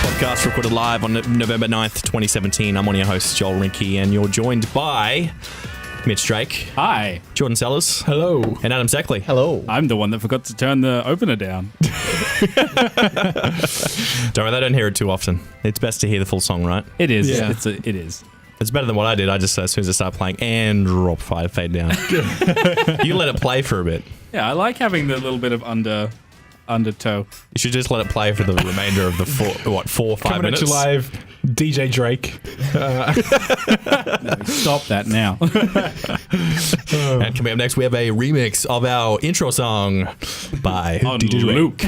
podcast recorded live on November 9th, 2017. I'm one of your hosts, Joel Rinke, and you're joined by Mitch Drake. Hi. Jordan Sellers. Hello. And Adam Seckley. Hello. I'm the one that forgot to turn the opener down. Don't worry, they don't hear it too often. It's best to hear the full song, right? It is. Yeah. It is. It's better than what I did. I just, as soon as I start playing, and drop fade down. You let it play for a bit. Yeah, I like having the little bit of undertow. You should just let it play for the remainder of the 4 or 5 minutes. Coming at you live, DJ Drake. No, stop that now. And coming up next, we have a remix of our intro song by On DJ Luke.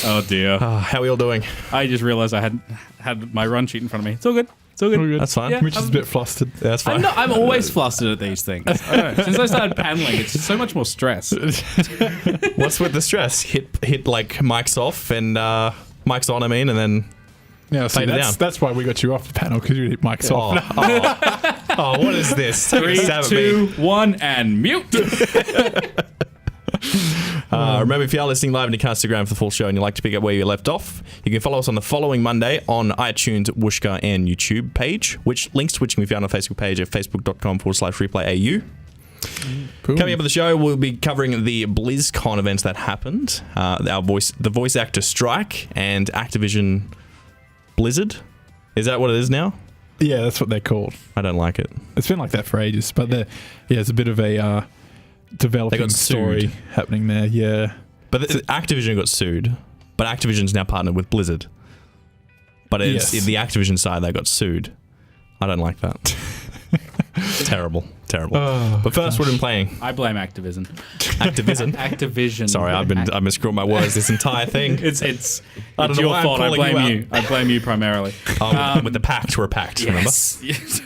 Oh dear. How are we all doing? I just realized I had my run sheet in front of me. It's all good. It's all good. That's fine. Yeah, Mitch is a bit flustered. Yeah, that's fine. I'm always flustered at these things. I don't know. Since I started paneling, it's just so much more stress. What's with the stress? Hit like mics off and mics on, and then Yeah, see, fade it down. that's why we got you off the panel, because you hit mics off. Oh, what is this? Take a 3, stab at me. 2, 1, and mute. Remember, if you are listening live on your Instagram for the full show and you'd like to pick up where you left off, you can follow us on the following Monday on iTunes, Wooshka, and YouTube page, which links to which can be found on the Facebook page at facebook.com/replayau. Cool. Coming up on the show, we'll be covering the BlizzCon events that happened, the voice actor strike, and Activision Blizzard. Is that what it is now? Yeah, that's what they're called. I don't like it. It's been like that for ages, but it's a bit of a developing story happening there. Yeah. But Activision got sued, but Activision's now partnered with Blizzard. But it's the Activision side that got sued. I don't like that. Terrible. But first, what have we been playing? I blame Activision. Activision. Sorry, I've been screwing my words this entire thing. It's I don't know your why I'm fault. I calling blame you you. I blame you primarily. With the pact, we're a pact, remember? Yes.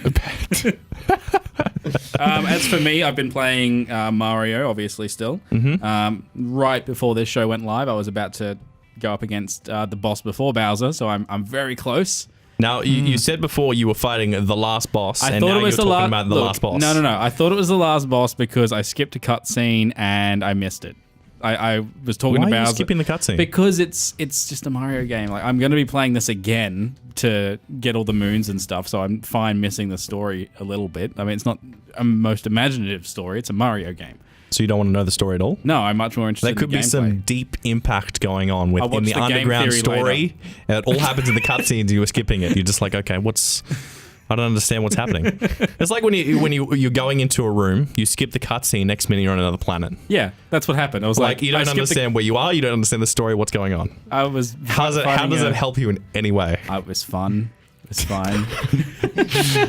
As for me, I've been playing Mario, obviously still. Mm-hmm. Right before this show went live, I was about to go up against the boss before Bowser, so I'm very close. Now, you said before you were fighting the last boss, I and thought now it was you're the talking about the last boss. No. I thought it was the last boss because I skipped a cutscene and I missed it. I was talking Why to are Bowser. you skipping the cutscene? Because it's just a Mario game. Like, I'm going to be playing this again to get all the moons and stuff, so I'm fine missing the story a little bit. I mean, it's not a most imaginative story. It's a Mario game. So you don't want to know the story at all? No, I'm much more interested There could in the be gameplay. some deep impact going on I'll within watch the the game underground theory story. later. And it all happens in the cutscenes. You were skipping it. You're just like, okay, I don't understand what's happening. It's like when you're going into a room, you skip the cutscene. Next minute you're on another planet. Yeah, that's what happened. I was Like you don't understand where you are. You don't understand the story. What's going on? I was. How does it help you in any way? It was fun. It's fine.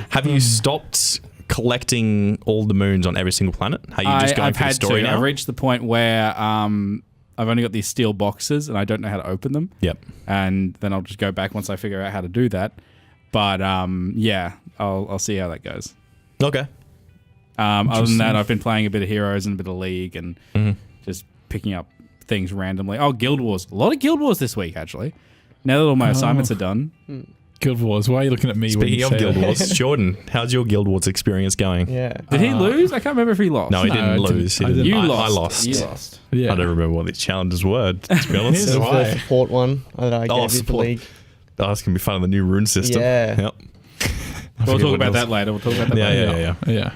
Have you stopped collecting all the moons on every single planet? Are you just going I've for the had story to. now? I've reached the point where I've only got these steel boxes and I don't know how to open them. Yep. And then I'll just go back once I figure out how to do that. But yeah, I'll see how that goes. Okay. Other than that, I've been playing a bit of Heroes and a bit of League and just picking up things randomly. Oh, Guild Wars. A lot of Guild Wars this week, actually. Now that all my assignments are done. Guild Wars. Why are you looking at me? Speaking of Guild Wars, Jordan, how's your Guild Wars experience going? Yeah. Did he lose? I can't remember if he lost. No, he No, didn't I lose. didn't. He I didn't. You I lost. lost. You lost. Yeah. I don't remember what these challenges were, to be honest. Neither do The I. support one that I gave you the support. league. Oh, it's going to be fun on the new rune system. Yeah. Yep. We'll talk what about else. that later. We'll talk about that later. Yeah.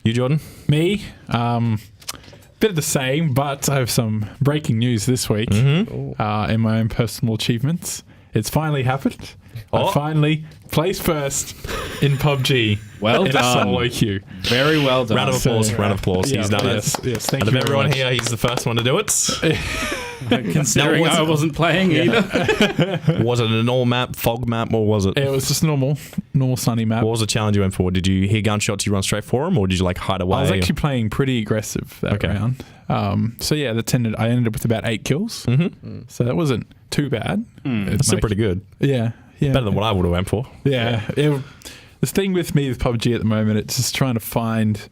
You, Jordan? Me, bit of the same, but I have some breaking news this week in my own personal achievements. It's finally happened. Oh. I finally placed first in PUBG. Well in done. a solo queue. Very well done. Round of applause. Round of applause. He's done yes, it. Yes, thank Out you of very everyone much. here, he's the first one to do it. Considering Now, I wasn't playing either. Was it a normal map, fog map, or was it? It was just normal sunny map. What was the challenge you went for? Did you hear gunshots, you run straight for them, or did you like hide away? I was actually playing pretty aggressive that round. So yeah, I ended up with about 8 kills. So that wasn't too bad. That's still pretty good. Yeah. Better than what I would have went for. Yeah. The thing with me with PUBG at the moment, it's just trying to find,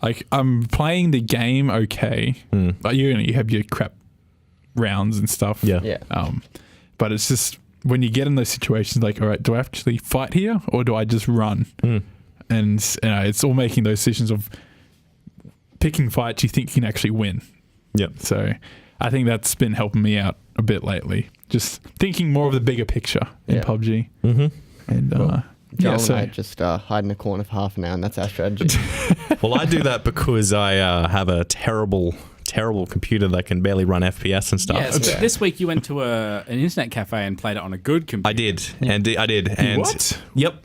like, I'm playing the game okay, but you have your crap rounds and stuff. Yeah. But it's just when you get in those situations, like, all right, do I actually fight here or do I just run? And it's all making those decisions of picking fights you think you can actually win. Yep. So I think that's been helping me out a bit lately. Just thinking more of the bigger picture in PUBG. Mm-hmm. And Joel and I just hide in a corner for half an hour, and that's our strategy. Well, I do that because I have a terrible computer that can barely run FPS and stuff. Yes, but this week you went to an internet cafe and played it on a good computer. I did. And what? Yep.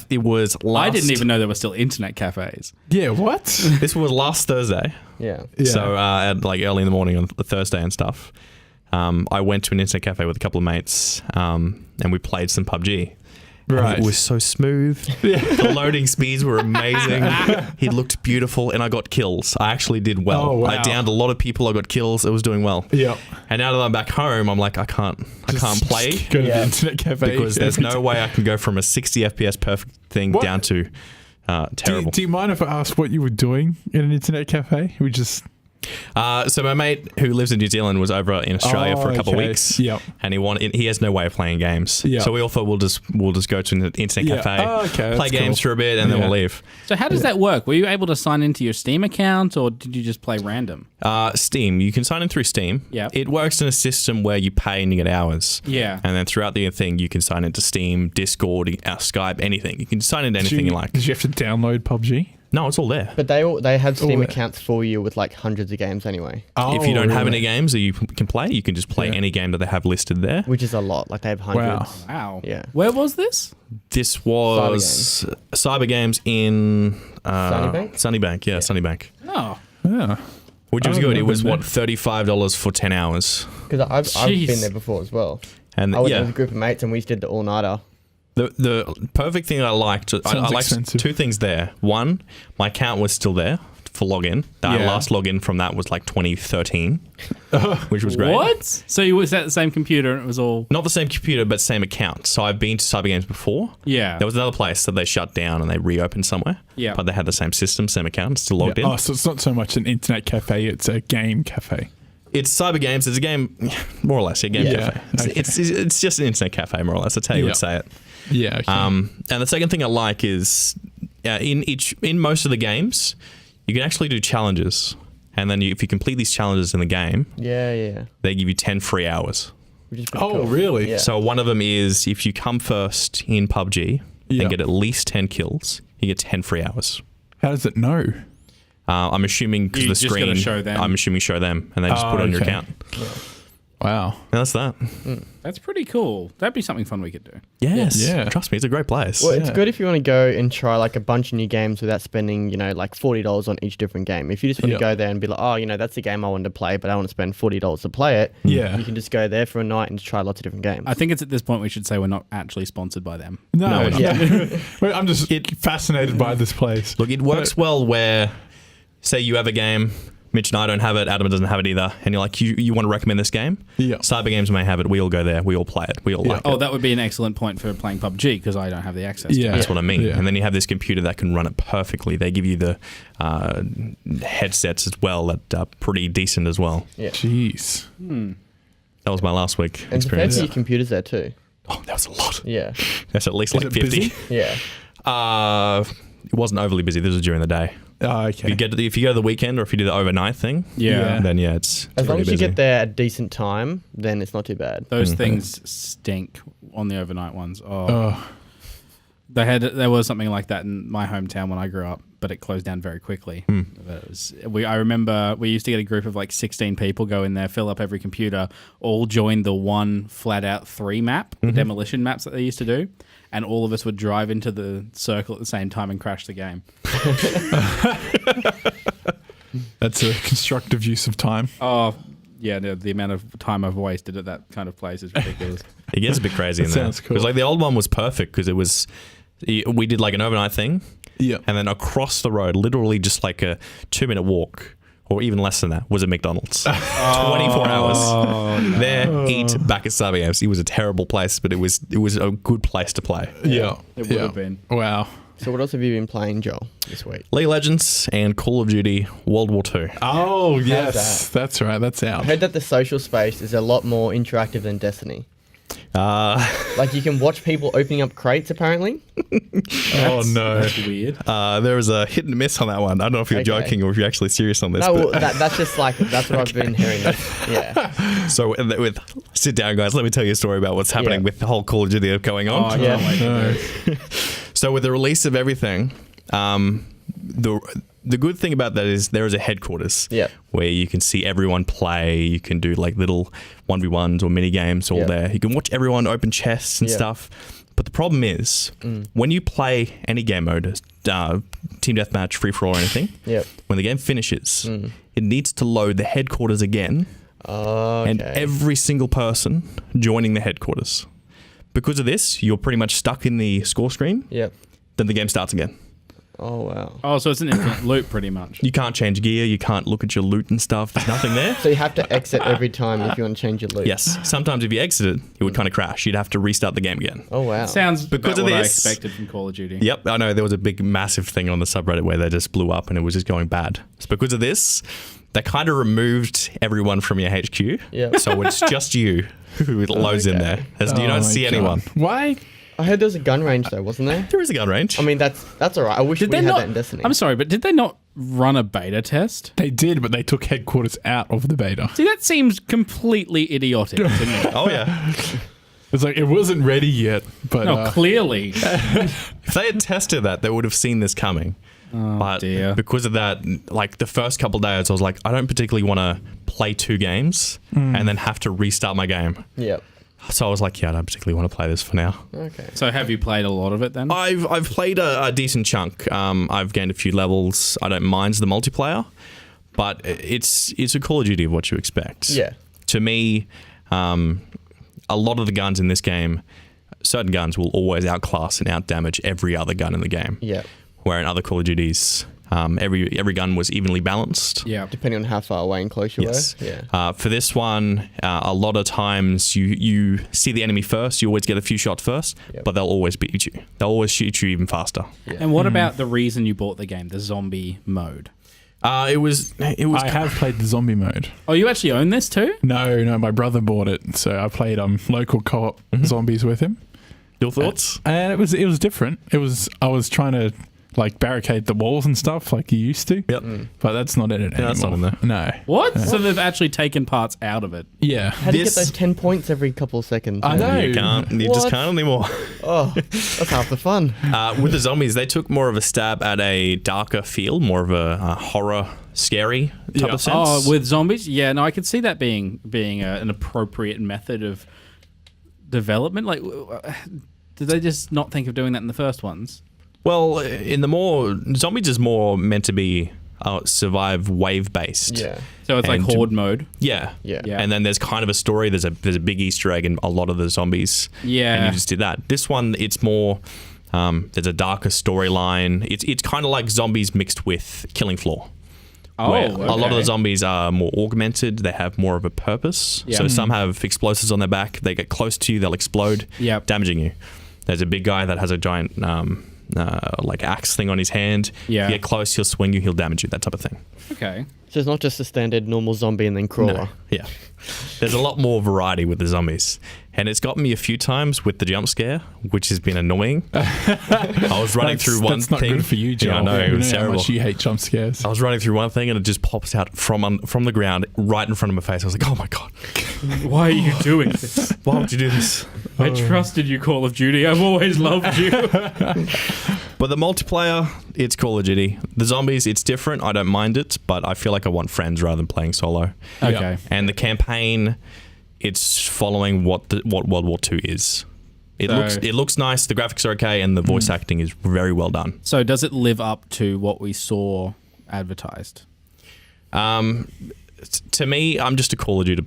It was last... I didn't even know there were still internet cafes. Yeah, what? This was last Thursday. Yeah. So at like early in the morning on the Thursday and stuff, I went to an internet cafe with a couple of mates, and we played some PUBG. Right. And it was so smooth. The loading speeds were amazing. He looked beautiful, and I got kills. I actually did well. Oh, wow. I downed a lot of people. I got kills. It was doing well. Yeah. And now that I'm back home, I'm like, I can't play Go to the internet cafe. because there's no way I can go from a 60 FPS perfect thing down to terrible. Do you mind if I ask what you were doing in an internet cafe? We just... So my mate who lives in New Zealand was over in Australia for a couple of weeks. Yep. And he has no way of playing games. Yep. So we all thought we'll just go to an internet cafe, play games for a bit, and then we'll leave. So how does that work? Were you able to sign into your Steam account, or did you just play random? Steam. You can sign in through Steam. Yep. It works in a system where you pay and you get hours. Yeah. And then throughout the thing, you can sign into Steam, Discord, Skype, anything. You can sign into anything you like. Did you have to download PUBG? No, it's all there. But they have Steam accounts for you with like hundreds of games anyway. If you don't have any games that you can play, you can just play any game that they have listed there. Which is a lot. Like they have hundreds. Wow. Yeah. Where was this? This was Cyber Games in Sunnybank? Sunnybank, yeah, Sunnybank. Oh. Yeah. Which was good. It was there. $35 for 10 hours. Because I've been there before as well. And I was with a group of mates and we did the all-nighter. The perfect thing I liked, I liked two things there. One, my account was still there for login. The last login from that was like 2013, which was great. What? So you was at the same computer and it was all... Not the same computer, but same account. So I've been to Cyber Games before. Yeah. There was another place that they shut down and they reopened somewhere. Yeah. But they had the same system, same account, still logged in. Oh, so it's not so much an internet cafe, it's a game cafe. It's Cyber Games. It's a game, more or less, a game cafe. Okay. It's just an internet cafe, more or less. That's how you would say it. Yeah. Okay. And the second thing I like is in most of the games, you can actually do challenges, and then if you complete these challenges in the game, they give you 10 free hours. Which is pretty cool. Really? Yeah. So one of them is if you come first in PUBG and get at least 10 kills, you get 10 free hours. How does it know? I'm assuming because the screen. Show them. I'm assuming show them, and they just put it on your account. Yeah. Wow. And that's that. That's pretty cool. That'd be something fun we could do. Yes. Yeah. Trust me, it's a great place. Well, it's good if you want to go and try like a bunch of new games without spending, like $40 on each different game. If you just want to go there and be like, oh, that's the game I wanted to play, but I want to spend $40 to play it. Yeah. You can just go there for a night and try lots of different games. I think it's at this point we should say we're not actually sponsored by them. No, we're not. Wait, I'm just fascinated by this place. Look, it works well where, say you have a game, Mitch and I don't have it, Adam doesn't have it either, and you're like, you want to recommend this game? Yeah. Cyber Games may have it, we all go there, we all play it, we all like it. Oh, that would be an excellent point for playing PUBG because I don't have the access to it. That's what I mean. Yeah. And then you have this computer that can run it perfectly. They give you the headsets as well that are pretty decent as well. Yeah. Jeez. That was my last week And there's experience. fancy computers there too. Oh, that was a lot. Yeah. That's at least Is like it 50. busy? Yeah. It wasn't overly busy. This was during the day. Oh, okay. If you go to the weekend or if you do the overnight thing, Yeah. then it's As long really as you busy. get there at a decent time, then it's not too bad. Those things stink on the overnight ones. Oh. There was something like that in my hometown when I grew up, but it closed down very quickly. I remember we used to get a group of like 16 people, go in there, fill up every computer, all join the one flat out 3 map, the demolition maps that they used to do, and all of us would drive into the circle at the same time and crash the game. That's a constructive use of time. Oh, yeah, the amount of time I've wasted at that kind of place is ridiculous. It gets a bit crazy in there. Sounds cool. Because like the old one was perfect because it was, we did like an overnight thing, Yeah. and then across the road, literally just like a 2-minute walk, or even less than that, was a McDonald's. 24 hours. There, eat, back at Cyber Games. It was a terrible place, but it was a good place to play. Yeah. It would have been. Wow. So what else have you been playing, Joel, this week? League of Legends and Call of Duty World War II. Oh, yes. that? That's right. That's out. I heard that the social space is a lot more interactive than Destiny. Like you can watch people opening up crates apparently. Oh no. That's weird. There was a hit and miss on that one. I don't know if you're joking or if you're actually serious on this. No, but well, that's just like, that's what I've been hearing. Yeah. So sit down, guys. Let me tell you a story about what's happening with the whole Call of Duty going on. Oh, yeah. So with the release of everything, the good thing about that is there is a headquarters where you can see everyone play. You can do like little 1v1s or mini games all there. You can watch everyone open chests and stuff. But the problem is when you play any game mode, team deathmatch, free for all, or anything, when the game finishes, it needs to load the headquarters again, and every single person joining the headquarters. Because of this, you're pretty much stuck in the score screen. Then the game starts again. Oh, wow. Oh, so it's an infinite loop pretty much. You can't change gear. You can't look at your loot and stuff. There's nothing there. So you have to exit every time if you want to change your loot. Yes. Sometimes if you exited, it would kind of crash. You'd have to restart the game again. Oh, wow. Sounds because about of what I this. expected from Call of Duty. Yep. I know there was a big, massive thing on the subreddit where they just blew up and it was just going bad. It's because of this. They kind of removed everyone from your HQ. Yeah. So it's just you who loads in there. You don't see anyone. Why? I heard there was a gun range though, wasn't there? There is a gun range. I mean, that's all right. I wish we had that in Destiny. I'm sorry, but did they not run a beta test? They did, but they took headquarters out of the beta. See, that seems completely idiotic to me. Oh, yeah. It's like it wasn't ready yet, but No, clearly. If they had tested that, they would have seen this coming. But because of that, like the first couple of days, I was like, I don't particularly want to play 2 games and then have to restart my game. Yep. So I was like, yeah, I don't particularly want to play this for now. Okay. So have you played a lot of it then? I've played a decent chunk. I've gained a few levels. I don't mind the multiplayer, but it's a Call of Duty of what you expect. Yeah. To me, a lot of the guns in this game, certain guns will always outclass and outdamage every other gun in the game. Yeah. Where in other Call of Duties, every gun was evenly balanced. Yeah. Depending on how far away and close you were. Yeah. For this one, a lot of times you see the enemy first. You always get a few shots first, but they'll always beat you. They'll always shoot you even faster. Yeah. And what about the reason you bought the game, the zombie mode? It was. I have played the zombie mode. Oh, you actually own this too? No, my brother bought it, so I played local co-op zombies with him. Your thoughts? And it was different. I was trying to like barricade the walls and stuff like you used to. Yep. But that's not in it anymore. That's not in there. No. What? So they've actually taken parts out of it. Yeah. How do you get those 10 points every couple of seconds? I know. You can't. You just can't anymore. Oh, that's half the fun. With the zombies, they took more of a stab at a darker feel, more of a horror, scary type of sense. Oh, with zombies? Yeah, no, I could see that being an appropriate method of development. Like, did they just not think of doing that in the first ones? Well, zombies is more meant to be survive wave based. Yeah. So it's like horde mode. Yeah. Yeah. And then there's kind of a story. There's a big Easter egg in a lot of the zombies. Yeah. And you just did that. This one, it's more. There's a darker storyline. It's kind of like zombies mixed with Killing Floor. Oh, where okay. a lot of the zombies are more augmented. They have more of a purpose. Yeah. So some have explosives on their back. They get close to you, they'll explode, damaging you. There's a big guy that has a giant like axe thing on his hand. Yeah. You get close, he'll swing you, he'll damage you, that type of thing. Okay. So it's not just a standard normal zombie and then crawler. No. Yeah. There's a lot more variety with the zombies. And it's got me a few times with the jump scare, which has been annoying. I was running through one thing. That's not good for you, Joel. Yeah, I know, it was terrible. How much you hate jump scares. I was running through one thing and it just pops out from the ground right in front of my face. I was like, oh my God. Why are you doing this? Why would you do this? I trusted you, Call of Duty. I've always loved you. But the multiplayer, it's Call of Duty. The zombies, it's different. I don't mind it, but I feel like I want friends rather than playing solo. Okay. And the campaign, it's following what World War II is. It looks nice. The graphics are okay, and the voice acting is very well done. So does it live up to what we saw advertised? To me, I'm just a Call of Duty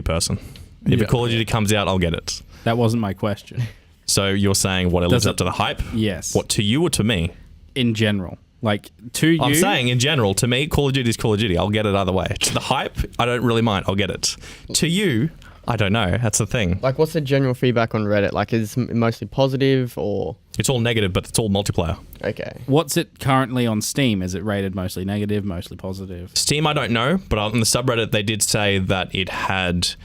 person. If a Call of Duty comes out, I'll get it. That wasn't my question. So you're saying what it lives up to the hype? Yes. What, to you or to me? In general. Like, to you? I'm saying in general, to me, Call of Duty is Call of Duty. I'll get it either way. To the hype, I don't really mind. I'll get it. To you, I don't know. That's the thing. Like, what's the general feedback on Reddit? Like, is it mostly positive or...? It's all negative, but it's all multiplayer. Okay. What's it currently on Steam? Is it rated mostly negative, mostly positive? Steam, I don't know, but on the subreddit, they did say that it had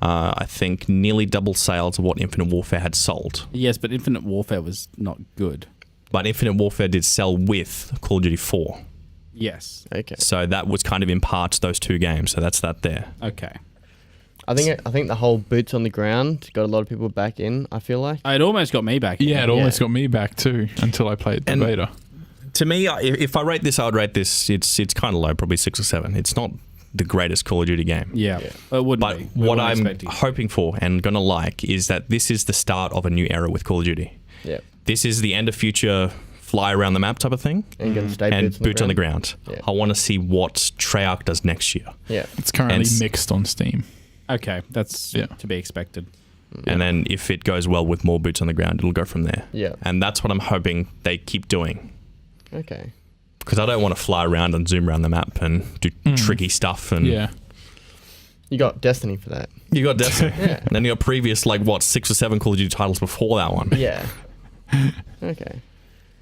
I think nearly double sales of what Infinite Warfare had sold. Yes, but Infinite Warfare was not good. But Infinite Warfare did sell with Call of Duty 4. Yes. Okay. So that was kind of in parts those two games. So that's that there. Okay. I think the whole boots on the ground got a lot of people back in, I feel like. It almost got me back. Yeah, it almost got me back too until I played the beta. To me, if I rate this, I would rate this, it's kind of low, probably 6 or 7. It's not the greatest Call of Duty game. Yeah. It wouldn't But be. We what weren't I'm expecting. hoping for and going to like is that this is the start of a new era with Call of Duty. Yeah. This is the end of future fly around the map type of thing. And gonna stay And boots on the ground. Yeah. I want to see what Treyarch does next year. Yeah. It's currently mixed on Steam. Okay, that's to be expected. And then if it goes well with more boots on the ground, it'll go from there. Yeah. And that's what I'm hoping they keep doing. Okay. Because I don't want to fly around and zoom around the map and do tricky stuff. And You got Destiny for that. You got Destiny. Yeah. And then you got previous, 6 or 7 Call of Duty titles before that one. Yeah. Okay.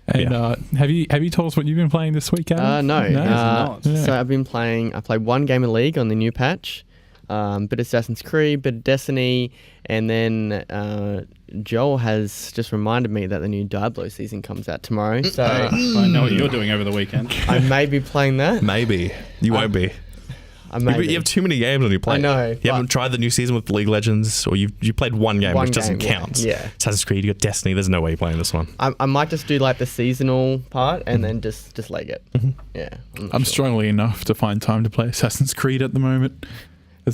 And have you told us what you've been playing this week, Adam? No. not. So I played one game of League on the new patch, bit of Assassin's Creed, bit of Destiny, and then Joel has just reminded me that the new Diablo season comes out tomorrow. So I know what you're doing over the weekend. I may be playing that. Maybe. You won't be. I may You have too many games on your plate. I know, You haven't tried the new season with League Legends, or you played one game, which doesn't count. Yeah. Assassin's Creed, you got Destiny, there's no way you're playing this one. I might just do the seasonal part and then just leg it. Yeah. I'm strongly enough to find time to play Assassin's Creed at the moment.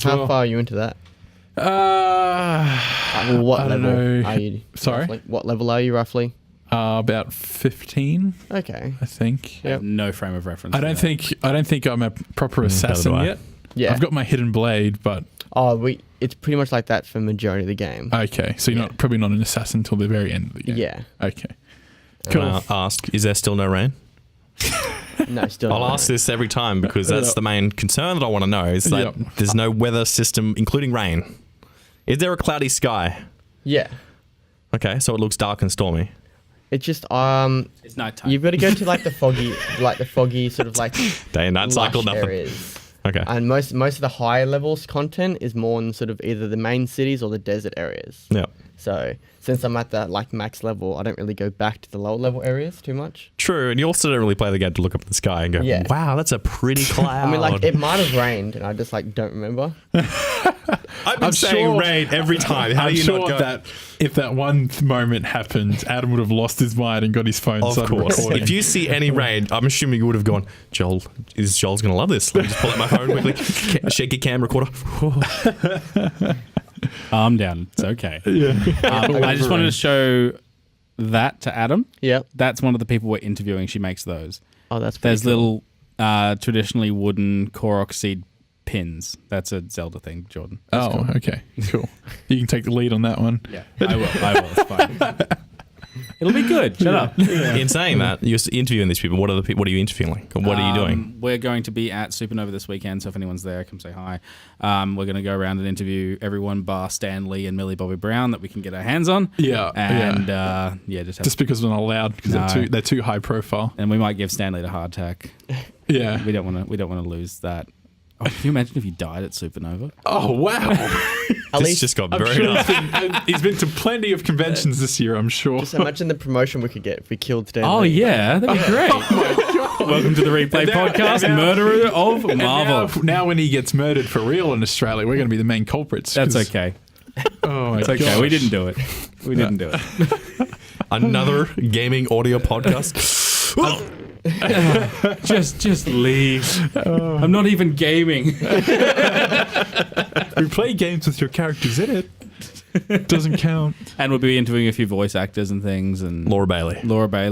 How far are you into that? What I don't level know. are you? Sorry? Roughly? What level are you roughly? About 15, Okay. I think. I have no frame of reference. I don't think I'm a proper assassin I. yet. Yeah. I've got my hidden blade, but It's pretty much like that for majority of the game. okay. So you're probably not an assassin until the very end of the game. Yeah. Okay. Can Cool. I ask, is there still no rain? No, still. I'll not. ask this every time because that's the main concern that I want to know is that Yep. there's no weather system, including rain. Is there a cloudy sky? Yeah. Okay, so it looks dark and stormy. It's just It's nighttime. you've got to go to the foggy sort of Day and night cycle, lush nothing. areas. Okay. And most of the higher levels content is more in sort of either the main cities or the desert areas. Yeah. So since I'm at that max level, I don't really go back to the lower level areas too much. True, and you also don't really play the game to look up at the sky and go, Yeah. wow, that's a pretty cloud. I mean, it might have rained, and I just don't remember. I've been I'm saying sure- rain every time. How I'm do you sure not go? that if that one moment happened, Adam would have lost his mind and got his phone Of started course. recording. If you see any rain, I'm assuming you would have gone, Joel's going to love this. Let me just pull out my phone quickly, shake your cam recorder. Calm down. It's okay. Yeah. I just wanted to show that to Adam. Yep. That's one of the people we're interviewing. She makes those. Oh, that's pretty There's cool. little traditionally wooden Korok seed pins. That's a Zelda thing, Jordan. Oh, okay. Cool. You can take the lead on that one. Yeah, I will. It's fine. It'll be good. Shut up. In saying that, you're interviewing these people. What are you interviewing? What are you doing? We're going to be at Supernova this weekend, so if anyone's there, come say hi. We're going to go around and interview everyone bar Stan Lee and Millie Bobby Brown that we can get our hands on. Yeah. And just because we're not allowed because they're too high profile. And we might give Stan Lee a heart attack. Yeah. We don't want to lose that. Oh, can you imagine if he died at Supernova? Oh wow. At This least just got I'm very sure dark. he's been to plenty of conventions this year, I'm sure. just imagine the promotion we could get if we killed Stan Oh Lee. yeah, that'd be great. Welcome to the Replay And now- Podcast, and now- Murderer of And Marvel. now when he gets murdered for real in Australia, we're going to be the main culprits. That's 'cause- okay. Oh my It's okay. gosh. We didn't do it. We didn't do it. Another gaming audio podcast. Just leave. I'm not even gaming. We play games with your characters in it. Doesn't count. And we'll be interviewing a few voice actors and things, and Laura Bailey.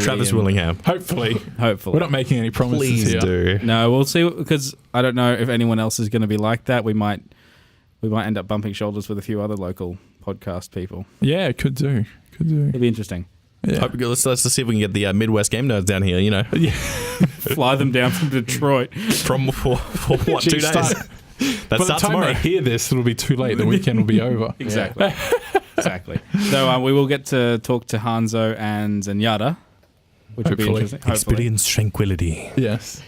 Travis and Willingham. Hopefully. Hopefully. We're not making any promises Please here. do. No, we'll see, because I don't know if anyone else is going to be like that. We might end up bumping shoulders with a few other local podcast people. Yeah, could do. It'll be interesting. Yeah. Hope, let's see if we can get the Midwest game nerds down here, Fly them down from Detroit. from for what, 2 days? That By the starts time tomorrow. they hear this, it'll be too late. The weekend will be over. Exactly. Exactly. So we will get to talk to Hanzo and Zenyatta, which will be Hopefully. interesting. Hopefully. Experience tranquility. Yes.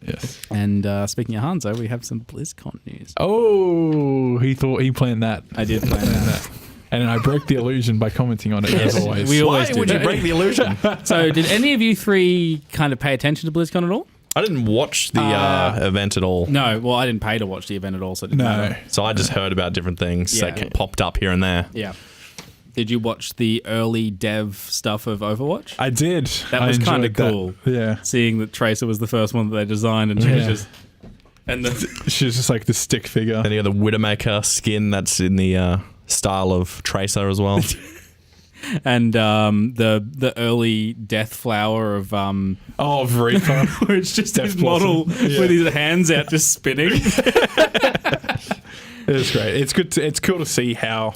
Yes. And speaking of Hanzo, we have some BlizzCon news. Oh, he thought he planned that. I did plan that. And then I broke the illusion by commenting on it, as always. We always Why do would you that. break the illusion? So, did any of you three kind of pay attention to BlizzCon at all? I didn't watch the event at all. No, well, I didn't pay to watch the event at all, so it didn't No. matter. So I just heard about different things Yeah. that popped up here and there. Yeah. Did you watch the early dev stuff of Overwatch? I did. That I was kinda enjoyed that. cool. Yeah. Seeing that Tracer was the first one that they designed, and she was Yeah. just... And the, She's just like the stick figure. Then you got the Widowmaker skin that's in the style of Tracer as well. and the early Death Flower of... Oh, Reaper. where it's just Death his Blossom. model with his hands out just spinning. It was great. It's good. It's cool to see how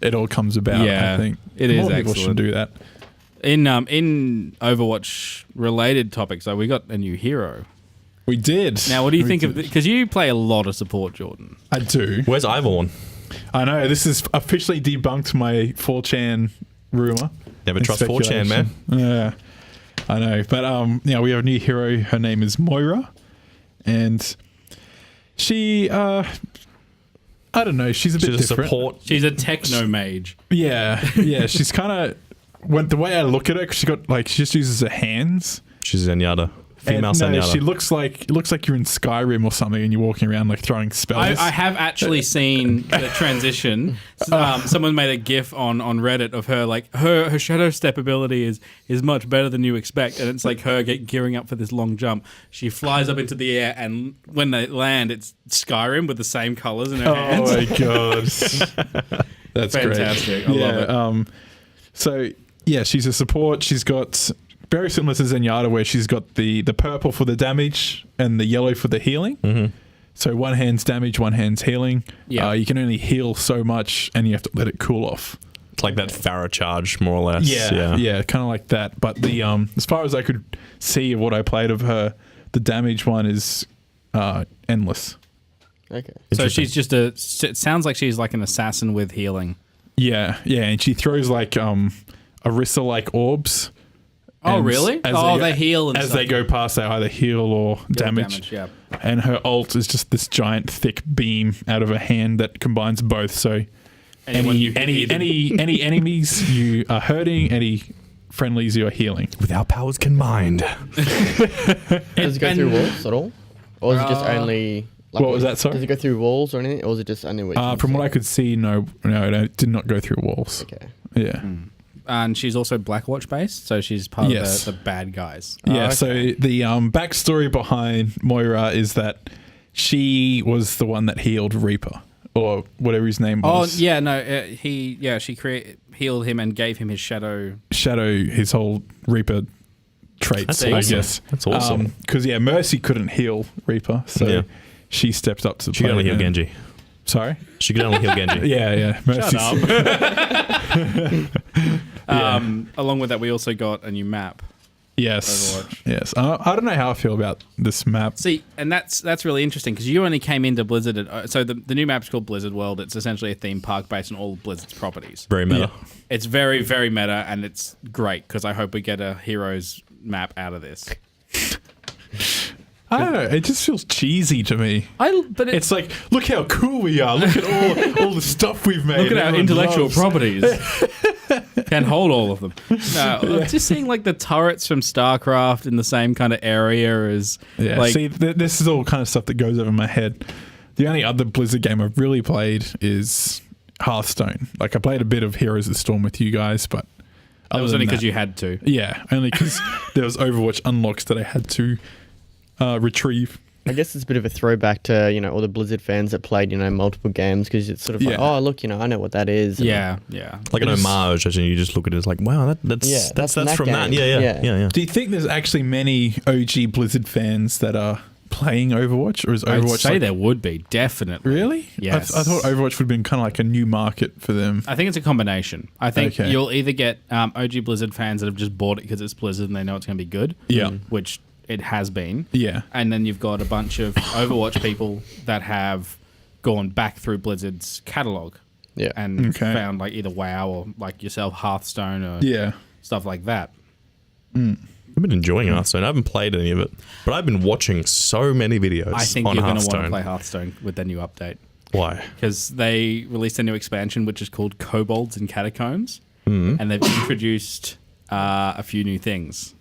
it all comes about. Yeah, I think it is more people excellent. should do that. In Overwatch related topics, though, we got a new hero. We did. Now, what do you We think of did. because you play a lot of support, Jordan? I do. Where's Ivor? I know. This has officially debunked my 4chan rumor. Never and trust 4chan, man. Yeah, I know. But yeah, we have a new hero. Her name is Moira, and she, I don't know. She's a bit She's a different. support. She's a techno mage. Yeah, yeah. She's kind of. When the way I look at her, 'cause she just uses her hands. She's Zenyatta. Female And, no, Zenyatta. she looks like you're in Skyrim or something, and you're walking around like throwing spells. I have actually seen the transition. Someone made a GIF on Reddit of her like her shadow step ability is much better than you expect, and it's like her gearing up for this long jump. She flies up into the air, and when they land, it's Skyrim with the same colors in her hands. Oh my god, that's Fantastic. great. I love it. So yeah, she's a support. She's got very similar to Zenyatta, where she's got the purple for the damage and the yellow for the healing. Mm-hmm. So one hand's damage, one hand's healing. Yeah. You can only heal so much, and you have to let it cool off. It's like that Farah charge, more or less. Yeah, kind of like that. But the as far as I could see of what I played of her, the damage one is endless. Okay. So she's just it sounds like she's like an assassin with healing. Yeah, and she throws like Orisa like orbs. Oh, And really? as They heal and as stuff. they go past. They either heal or damage. Yeah. And her ult is just this giant thick beam out of her hand that combines both. So any enemies you are hurting, any friendlies you are healing. With our powers combined. Does it go through walls at all? Or is it just only... Like, What was that, sorry? Does it go through walls or anything? Or is it just only... From what I could see, no, it did not go through walls. Okay. Yeah. And she's also Blackwatch based, so she's part Yes. of the bad guys. Yeah, okay. so the backstory behind Moira is that she was the one that healed Reaper, or whatever his name Oh was. yeah, no, she healed him and gave him his shadow. Shadow, his whole Reaper traits, That's I awesome. guess. That's awesome. Because, Mercy couldn't heal Reaper, so Yeah. she stepped up to the She could only heal plate and- Genji. Sorry? She could only heal Genji. Yeah. Mercy's, Along with that, we also got a new map. Yes. Overwatch. Yes. I don't know how I feel about this map. See, and that's really interesting because you only came into Blizzard. So the new map's called Blizzard World. It's essentially a theme park based on all of Blizzard's properties. Very meta. It's very, very meta, and it's great because I hope we get a Heroes map out of this. I don't know. It just feels cheesy to me. But It's like, look how cool we are. Look at all the stuff we've made. look at our everyone intellectual loves. properties. Can hold all of them. No, just seeing like the turrets from StarCraft in the same kind of area as Yeah, like see, this is all kind of stuff that goes over my head. The only other Blizzard game I've really played is Hearthstone. Like, I played a bit of Heroes of the Storm with you guys, but that was only because you had to. Yeah, only because there was Overwatch unlocks that I had to retrieve. I guess it's a bit of a throwback to, all the Blizzard fans that played, multiple games because it's sort of like, Yeah. oh, look, I know what that is. And Yeah. Like an homage, and you just look at it as like, wow, that's Yeah, that's from that from that. game. Yeah. Do you think there's actually many OG Blizzard fans that are playing Overwatch, or is I'd Overwatch say like, there would be, definitely. really? Yes. I thought Overwatch would have been kind of like a new market for them. I think it's a combination. I think Okay. you'll either get OG Blizzard fans that have just bought it because it's Blizzard and they know it's going to be good. Yeah. Which it has been. Yeah. And then you've got a bunch of Overwatch people that have gone back through Blizzard's catalog Yeah. and Okay. found like either WoW or like yourself Hearthstone or Yeah. stuff like that. I've been enjoying Hearthstone. I haven't played any of it, but I've been watching so many videos I think on you're going to want Hearthstone. to play Hearthstone with their new update. Why? Because they released a new expansion which is called Kobolds and Catacombs, and they've introduced a few new things.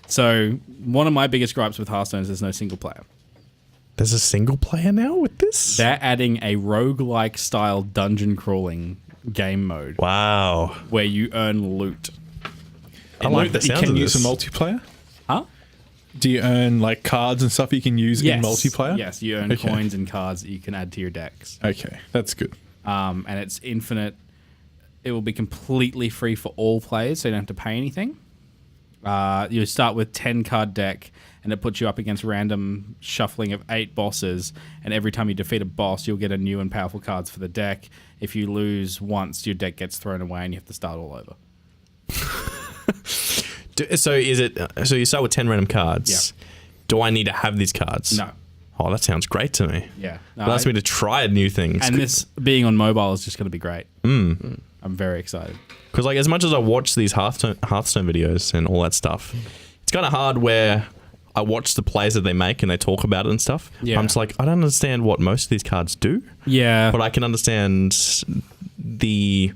So one of my biggest gripes with Hearthstone is there's no single player. There's a single player now with this? They're adding a roguelike style dungeon crawling game mode Wow. where you earn loot. I like the You sounds can of use this. a multiplayer. Huh? Do you earn like cards and stuff you can use Yes. in multiplayer? Yes, you earn Okay. coins and cards that you can add to your decks. Okay, that's good. And it's infinite. It will be completely free for all players, so you don't have to pay anything. You start with 10 card deck, and it puts you up against random shuffling of 8 bosses. And every time you defeat a boss, you'll get a new and powerful cards for the deck. If you lose once, your deck gets thrown away, and you have to start all over. So is it? So you start with 10 random cards. Yeah. Do I need to have these cards? No. Oh, that sounds great to me. Yeah. It allows me to try new things. And this being on mobile is just going to be great. I'm very excited. Because like as much as I watch these Hearthstone videos and all that stuff, it's kind of hard where I watch the plays that they make and they talk about it and stuff. Yeah. I'm just like, I don't understand what most of these cards do, Yeah. but I can understand the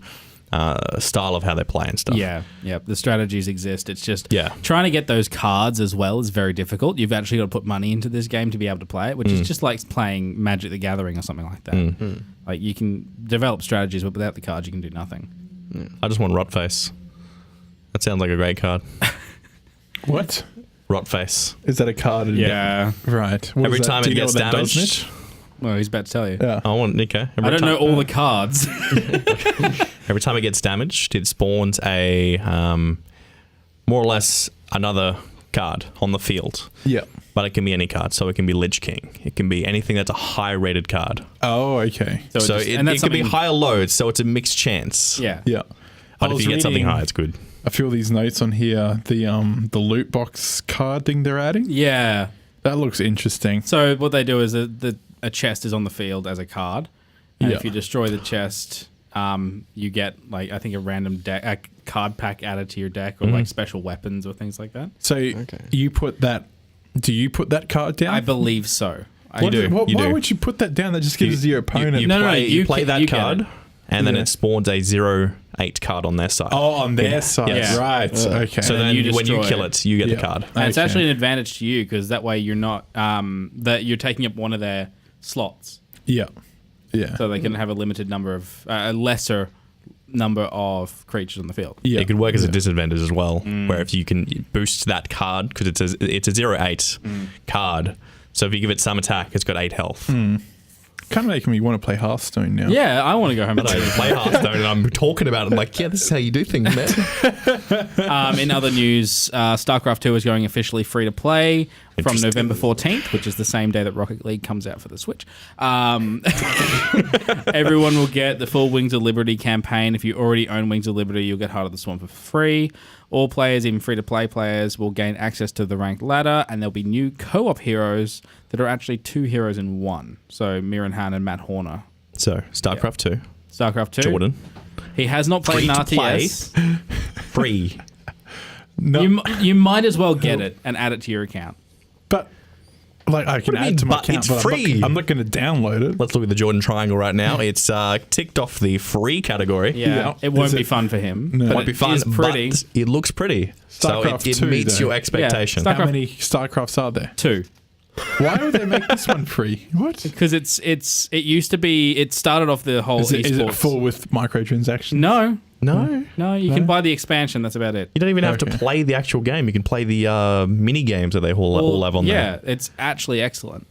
style of how they play and stuff. Yeah, yeah. The strategies exist. It's just Yeah. trying to get those cards as well is very difficult. You've actually got to put money into this game to be able to play it, which is just like playing Magic the Gathering or something like that. Like you can develop strategies, but without the cards, you can do nothing. I just want Rotface. That sounds like a great card. What? Rotface. Is that a card? Yeah. Right. What Every is that? time Do it you know gets what that does, damaged. Mitch? Well, he's about to tell you. Yeah. I want okay. I don't know all the cards. Every time it gets damaged, it spawns a more or less another card on the field. Yeah. But it can be any card. So it can be Lich King. It can be anything that's a high rated card. Oh, okay. So just- it and that's can be something- higher loads. So it's a mixed chance. Yeah. Yeah. But I if was you get something reading high, it's good. A few of these notes on here, the loot box card thing they're adding. Yeah. That looks interesting. So what they do is a chest is on the field as a card, and Yeah. if you destroy the chest, you get like I think a random a card pack added to your deck, or like special weapons or things like that. So you put that. Do you put that card down? I believe so. You do. Why would you put that down? That just gives your opponent. You No, no, play, you play can- that you get card, it. and then Yeah. it spawns a 0/8 card on their side. Oh, on their side. Yeah. Right. Okay. so then you when you destroy kill it. it, you get Yeah. the card. And it's Okay. actually an advantage to you because that way you're not that you're taking up one of their slots, yeah. Yeah. so they can have a limited number of a lesser number of creatures on the field. yeah. It could work as a disadvantage as well, where if you can boost that card, because it's a 0/8 card, so if you give it some attack, it's got 8 health. Kind of making me want to play Hearthstone now. Yeah, I want to go home. But I play Hearthstone and I'm talking about it. I'm like, yeah, this is how you do things, man. In other news, StarCraft 2 is going officially free to play from Interesting. November 14th, which is the same day that Rocket League comes out for the Switch. Everyone will get the full Wings of Liberty campaign. If you already own Wings of Liberty, you'll get Heart of the Swarm for free. All players, even free-to-play players, will gain access to the ranked ladder, and there'll be new co-op heroes that are actually 2 heroes in 1. So Miran Han and Matt Horner. So, StarCraft 2, StarCraft 2. Jordan, He has not played an Free to play. RTS. free. No, You might as well get it and add it to your account. but like I can do you add mean, to my but account, it's but free? I'm not going to download it. Let's look at the Jordan Triangle right now. It's ticked off the free category. Yeah, Yeah. it won't Is be it- fun for him. No. But Won't be it fun, is pretty. but it looks pretty. So StarCraft it 2 meets though. your expectation. Yeah, How StarCraft- many StarCrafts are there? 2. Why would they make this one free? What? Because it used to be, it started off the whole Is it esports. full with microtransactions? No, No. you can buy the expansion. That's about it. You don't even have to Okay. play the actual game. You can play the mini games that they all have on yeah, there. it's actually excellent.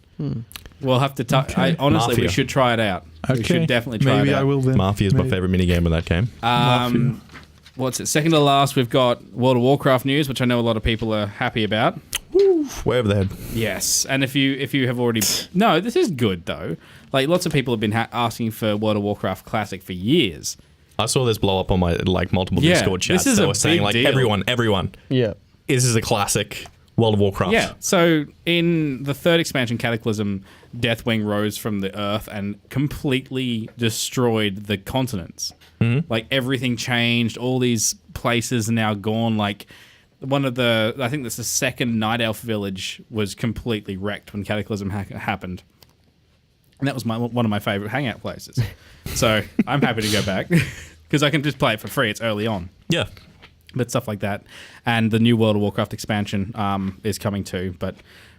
We'll have to. Honestly, we Mafia. should try it out. We should definitely try Maybe it out. I will then. Mafia is my Maybe. favorite mini game of that game. What's it? Second to last, we've got World of Warcraft news, which I know a lot of people are happy about. Way over the head. Yes, and if you have already no, this is good though. Like lots of people have been asking for World of Warcraft Classic for years. I saw this blow up on my multiple Yeah, Discord chats. this is that a were saying big deal. everyone, Yeah. this is a classic World of Warcraft. Yeah. So in the third expansion, Cataclysm, Deathwing rose from the earth and completely destroyed the continents. Like everything changed. All these places are now gone. Like I think that's the second Night Elf village was completely wrecked when Cataclysm happened. And that was one of my favorite hangout places. So I'm happy to go back because I can just play it for free. It's early on. Yeah. But stuff like that. And the new World of Warcraft expansion is coming too, but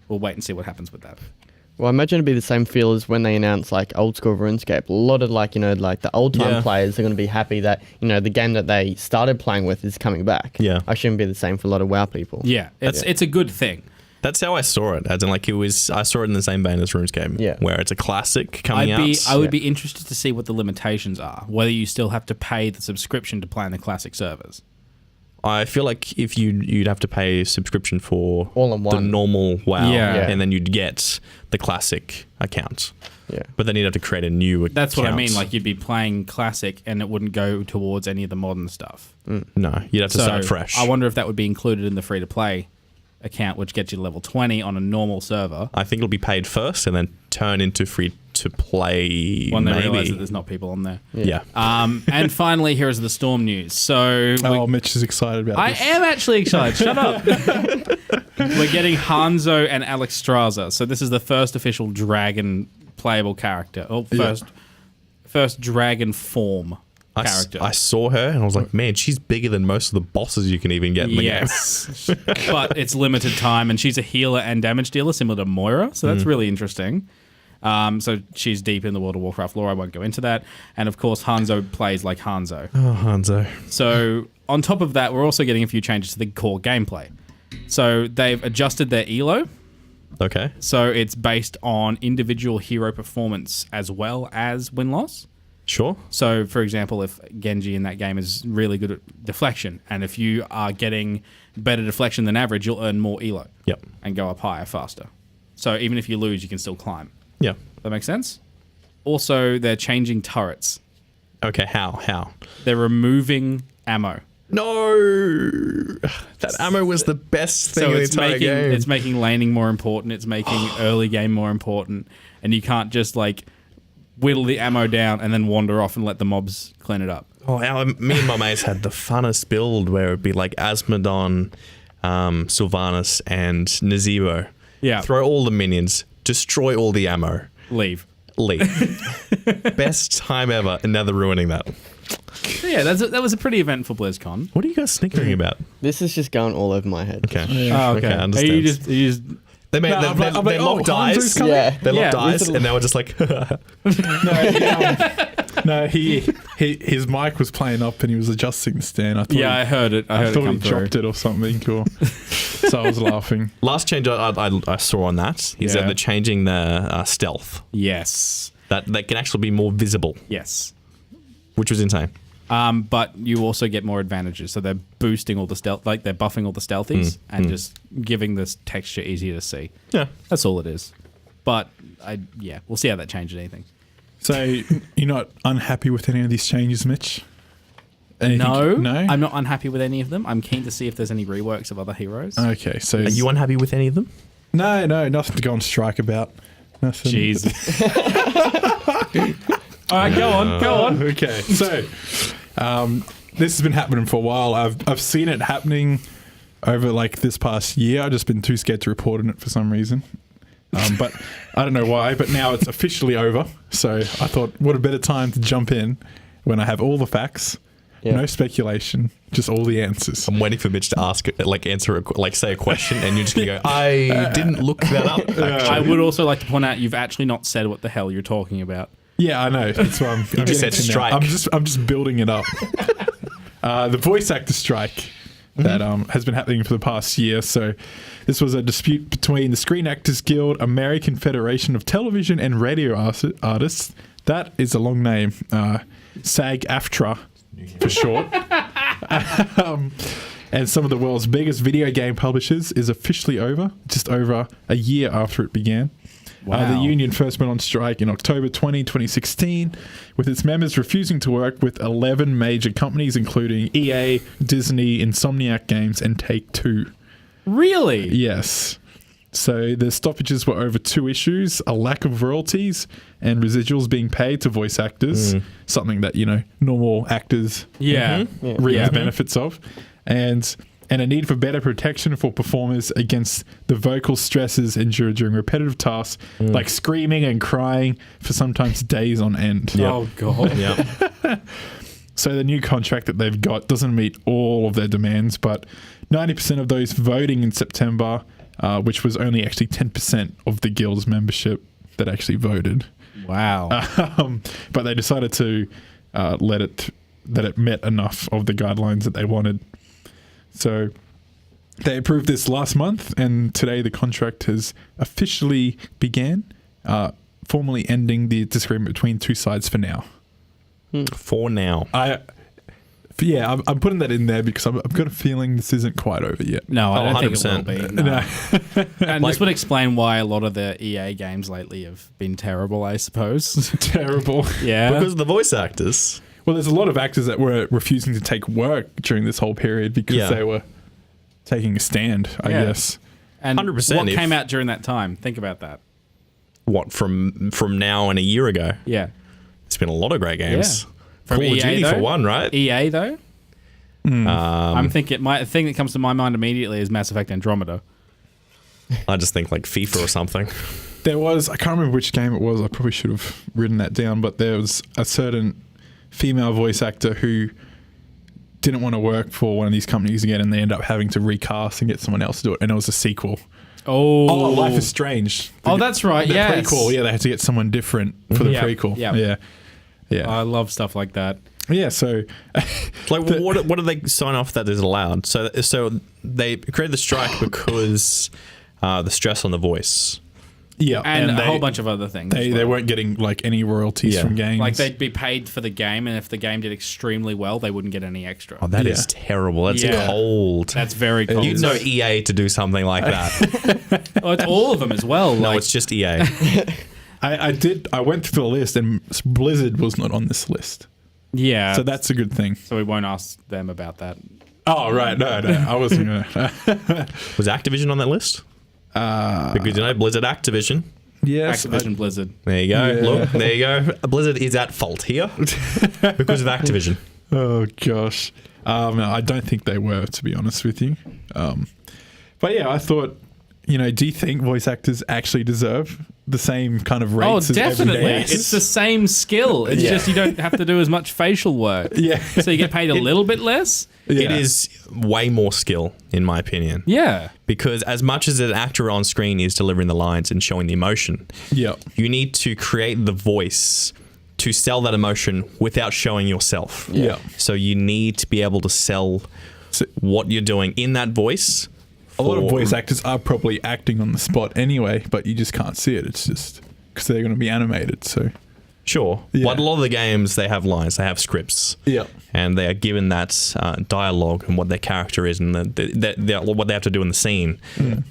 we'll wait and see what happens with that. Well, I imagine it'd be the same feel as when they announced like old school RuneScape. A lot of like the old time players are going to be happy that the game that they started playing with is coming back. Yeah, I shouldn't be the same for a lot of WoW people. Yeah, it's a good thing. That's how I saw it. As in, like, I saw it in the same vein as RuneScape, where it's a classic coming out. I would be interested to see what the limitations are. Whether you still have to pay the subscription to play in the classic servers. I feel like if you'd have to pay a subscription for all in one. The normal WoW, Yeah. and then you'd get the classic account. Yeah, but then you'd have to create a new account. That's what I mean. Like, you'd be playing classic, and it wouldn't go towards any of the modern stuff. No, you'd have to start fresh. I wonder if that would be included in the free to play account, which gets you to level 20 on a normal server. I think it'll be paid first, and then turn into free to play. When they realise that there's not people on there. Yeah. And finally, here is the Storm news. So, Mitch is excited about this. I am actually excited. Shut up. We're getting Hanzo and Alexstrasza. So this is the first official dragon playable character. Oh, first dragon form character. I saw her and I was like, man, she's bigger than most of the bosses you can even get in the game. But it's limited time, and she's a healer and damage dealer, similar to Moira. So that's really interesting. So she's deep in the World of Warcraft lore. I won't go into that. And of course, Hanzo plays like Hanzo. Oh, Hanzo. So on top of that, we're also getting a few changes to the core gameplay. So they've adjusted their elo. Okay. So it's based on individual hero performance as well as win-loss. Sure. So, for example, if Genji in that game is really good at deflection, and if you are getting better deflection than average, you'll earn more elo. Yep. And go up higher faster. So even if you lose, you can still climb. Yeah. That makes sense? Also, they're changing turrets. Okay, how? They're removing ammo. No! That ammo was the best thing in the entire game. It's making laning more important. It's making early game more important. And you can't just, like, whittle the ammo down and then wander off and let the mobs clean it up. Oh, me and my mates had the funnest build where it'd be like Asmodon, Sylvanas, and Nazebo. Yeah. Throw all the minions, destroy all the ammo. Leave. Best time ever, and now they're ruining that. Yeah, that was a pretty eventful BlizzCon. What are you guys snickering about? This is just going all over my head. Okay. Oh, okay. I understand. You just They made they locked eyes. Yeah. They locked eyes, and they were just like. No, his mic was playing up and he was adjusting the stand. I heard it. I thought heard he dropped it or something. Cool. So I was laughing. Last change I saw on that is that they're changing the stealth. Yes. That can actually be more visible. Yes. Which was insane. But you also get more advantages. So they're boosting all the stealth, like they're buffing all the stealthies and just giving this texture easier to see. Yeah. That's all it is. But we'll see how that changes anything. So you're not unhappy with any of these changes, Mitch? No, No? I'm not unhappy with any of them. I'm keen to see if there's any reworks of other heroes. Okay, so... Are you unhappy with any of them? No, nothing to go on strike about. Nothing. Jeez. All right, go on. Okay, so this has been happening for a while. I've seen it happening over like this past year. I've just been too scared to report on it for some reason. But I don't know why, but now it's officially over. So I thought, what a better time to jump in when I have all the facts, no speculation, just all the answers. I'm waiting for Mitch to say a question, and you're just going to go, I didn't look that up. I would also like to point out you've actually not said what the hell you're talking about. Yeah, I know. That's why I'm just said strike. I'm just building it up. The voice actor strike that has been happening for the past year. So this was a dispute between the Screen Actors Guild, American Federation of Television and Radio Artists. That is a long name. SAG-AFTRA for short. And some of the world's biggest video game publishers is officially over, just over a year after it began. Wow. The union first went on strike in October 2016, with its members refusing to work with 11 major companies, including EA, Disney, Insomniac Games, and Take-Two. Really? Yes. So the stoppages were over two issues: a lack of royalties and residuals being paid to voice actors, something that, normal actors reap the benefits of. And and a need for better protection for performers against the vocal stresses endured during repetitive tasks like screaming and crying for sometimes days on end. Yep. Oh god. Yeah. So the new contract that they've got doesn't meet all of their demands, but 90% of those voting in September, which was only actually 10% of the guild's membership that actually voted. Wow. But they decided to that it met enough of the guidelines that they wanted. So they approved this last month, and today the contract has officially began, formally ending the disagreement between two sides for now. For now. I'm putting that in there because I've got a feeling this isn't quite over yet. No, I don't 100%. think it will be. No. And this would explain why a lot of the EA games lately have been terrible, I suppose. Terrible. Yeah. Because of the voice actors. Well, there's a lot of actors that were refusing to take work during this whole period because they were taking a stand, I guess. And 100% what came out during that time? Think about that. What, from now and a year ago? Yeah. It's been a lot of great games. Yeah. Call of EA Duty though? for one, right? EA though? I'm thinking the thing that comes to my mind immediately is Mass Effect Andromeda. I just think like FIFA or something. There was, I can't remember which game it was. I probably should have written that down, but there was a certain female voice actor who didn't want to work for one of these companies again, and they end up having to recast and get someone else to do it. And it was a sequel. Oh, Life is Strange. that's right. The Yeah, prequel. Yeah, they had to get someone different for the Yeah, prequel. yeah. Yeah. I love stuff like that. Yeah. So, Like, what do they sign off that is allowed? So they created the strike because the stress on the voice. yeah, And a they, whole bunch of other things. as They well. weren't getting like any royalties Yeah. from games. Like they'd be paid for the game, and if the game did extremely well, they wouldn't get any extra. Oh, that Yeah. is terrible. That's Yeah. cold. That's very cool. You'd know EA to do something like that. Oh, it's all of them as well. No, like, it's just EA. I went through the list, and Blizzard was not on this list. yeah. So that's a good thing. So we won't ask them about that. Oh, right. No, I wasn't going to. Was Activision on that list? Because you know Blizzard Activision. Yes. Activision Blizzard. There you go. Yeah. Look, there you go. Blizzard is at fault here because of Activision. Oh, gosh. No, I don't think they were, to be honest with you. But yeah, I thought, do you think voice actors actually deserve the same kind of rates as definitely. everyday actors? It's the same skill. It's just you don't have to do as much facial work. Yeah. So you get paid a little bit less. Yeah. It is way more skill, in my opinion. Yeah. Because as much as an actor on screen is delivering the lines and showing the emotion, Yeah. you need to create the voice to sell that emotion without showing yourself. Yeah. So you need to be able to sell what you're doing in that voice. A lot of for- voice actors are probably acting on the spot anyway, but you just can't see it. It's just because they're going to be animated. So Sure. Yeah. But a lot of the games, they have lines, they have scripts. yeah, And they are given that dialogue and what their character is and what they have to do in the scene.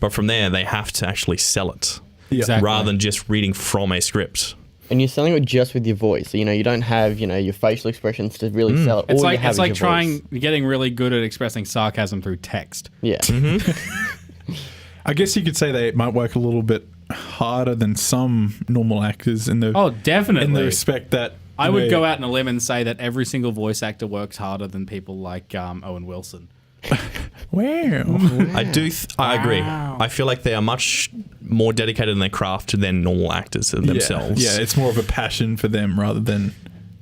But from there, they have to actually sell it yeah, Exactly. rather than just reading from a script. And you're selling it just with your voice. So, you don't have, your facial expressions to really sell it. It's All like you have it's is like your trying voice. getting really good at expressing sarcasm through text. Yeah. I guess you could say they might work a little bit harder than some normal actors in the Oh, definitely. in the respect that I would go out on a limb and say that every single voice actor works harder than people like Owen Wilson. Wow. I agree. Wow. I feel like they are much more dedicated in their craft than normal actors themselves. Yeah, it's more of a passion for them rather than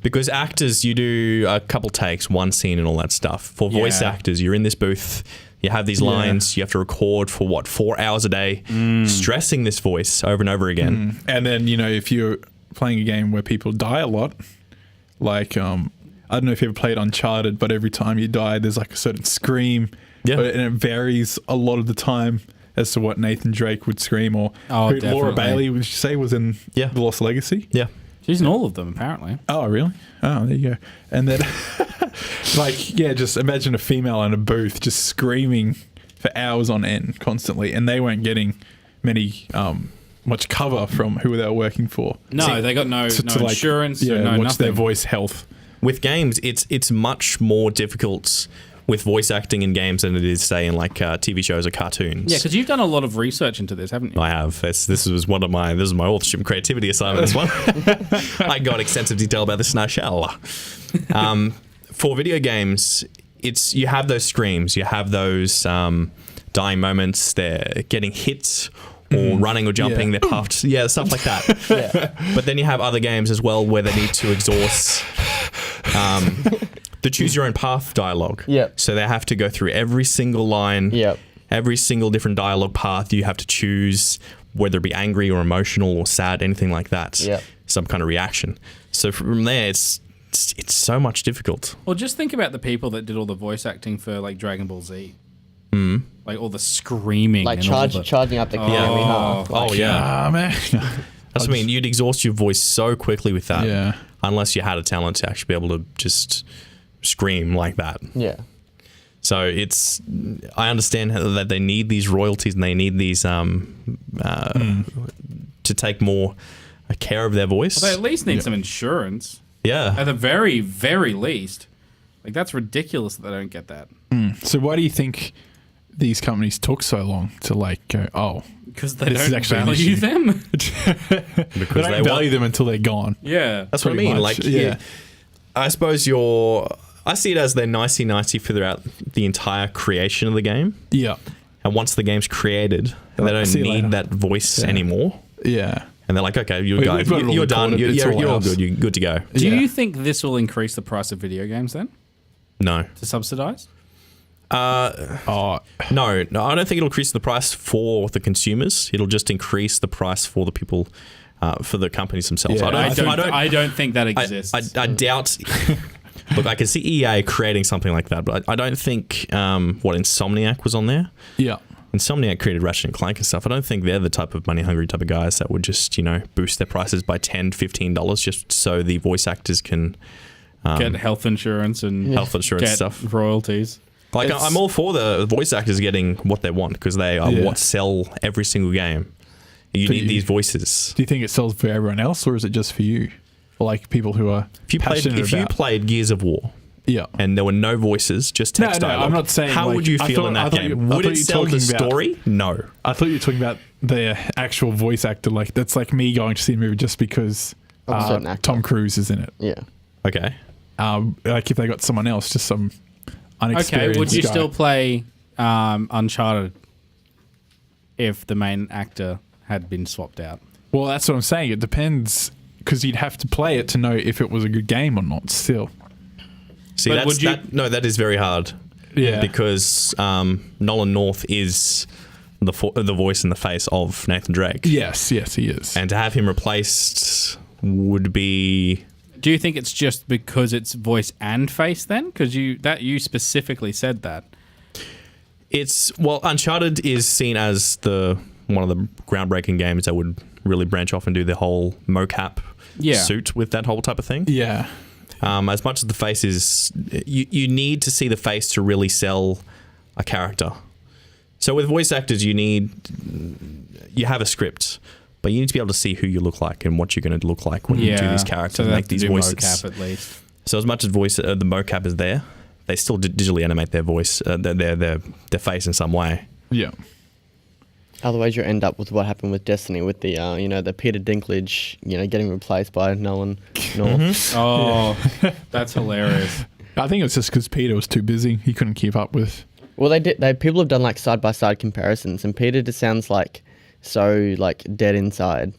Because actors, you do a couple takes, one scene and all that stuff. For voice Yeah. actors, you're in this booth, you have these lines, you have to record for 4 hours a day, stressing this voice over and over again. And then, if you're playing a game where people die a lot, like, I don't know if you ever played Uncharted, but every time you die, there's like a certain scream. Yeah. And it varies a lot of the time as to what Nathan Drake would scream or who Laura definitely. Bailey, would you say, was in Yeah. The Lost Legacy? Yeah. She's in all of them, apparently. Oh, really? Oh, there you go. And then, just imagine a female in a booth just screaming for hours on end constantly, and they weren't getting much cover from who they were working for. No, they got no insurance, no watch nothing. their voice health. With games, it's much more difficult with voice acting in games than it is, say, in like TV shows or cartoons. Yeah, because you've done a lot of research into this, haven't you? I have. This is my authorship and creativity assignment. This one, I got extensive detail about this, and I shall. For video games, it's you have those screams, you have those dying moments. They're getting hit or running or jumping. They're puffed, stuff like that. But then you have other games as well where they need to exhaust the choose your own path dialogue. So they have to go through every single line, every single different dialogue path. You have to choose whether it be angry or emotional or sad, anything like that. Some kind of reaction. So from there, it's so much difficult. Well, just think about the people that did all the voice acting for like Dragon Ball Z. Like all the screaming, like and charging up the camera. Man. That's what I mean. You'd exhaust your voice so quickly with that, unless you had a talent to actually be able to just scream like that. So I understand that they need these royalties and they need these to take more care of their voice. Well, they at least need some insurance. At the very, very least. Like, that's ridiculous that they don't get that. So why do you think these companies took so long to like go, because they don't value them? Because they don't value them until they're gone. That's what I mean. Much. Like, I suppose I see it as they're nicey throughout the entire creation of the game. And once the game's created, they don't need that voice anymore. And they're like, okay, you're done. You're all good. You're good to go. Do you think this will increase the price of video games then? No. To subsidize? No, I don't think it'll increase the price for the consumers. It'll just increase the price for the people, for the companies themselves. I don't think that exists. I doubt. Look, I can see EA creating something like that, but I don't think Insomniac was on there. Insomniac created Ratchet and Clank and stuff. I don't think they're the type of money-hungry type of guys that would just, boost their prices by $10, $15 just so the voice actors can get health insurance and stuff, royalties. Like, I'm all for the voice actors getting what they want because they are what sell every single game. You need these voices. Do you think it sells for everyone else, or is it just for you? Or like people who are If you played Gears of War, and there were no voices, just text dialogue. I'm not saying. How would you feel in that game? Would it sell the story? No. I thought you were talking about the actual voice actor. Like that's like me going to see a movie just because Tom Cruise is in it. Okay. Like if they got someone else, just some unexperienced. Okay. Would you guy. still play Uncharted if the main actor had been swapped out? Well, that's what I'm saying. It depends because you'd have to play it to know if it was a good game or not. Still. See, that is very hard. Because Nolan North is the voice and the face of Nathan Drake. Yes, he is. And to have him replaced would be. Do you think it's just because it's voice and face then? Because you specifically said that. Uncharted is seen as one of the groundbreaking games that would really branch off and do the whole mocap suit with that whole type of thing. As much as the face is, you need to see the face to really sell a character. So with voice actors, you have a script, but you need to be able to see who you look like and what you're going to look like when you do these characters and make these voices. Mocap at least. So as much as the mocap is there, they still digitally animate their voice, their face in some way. Otherwise, you'll end up with what happened with Destiny, with the the Peter Dinklage, getting replaced by Nolan North. Oh, that's hilarious. I think it's just because Peter was too busy; he couldn't keep up with. Well, people have done like side by side comparisons, and Peter just sounds like so like dead inside.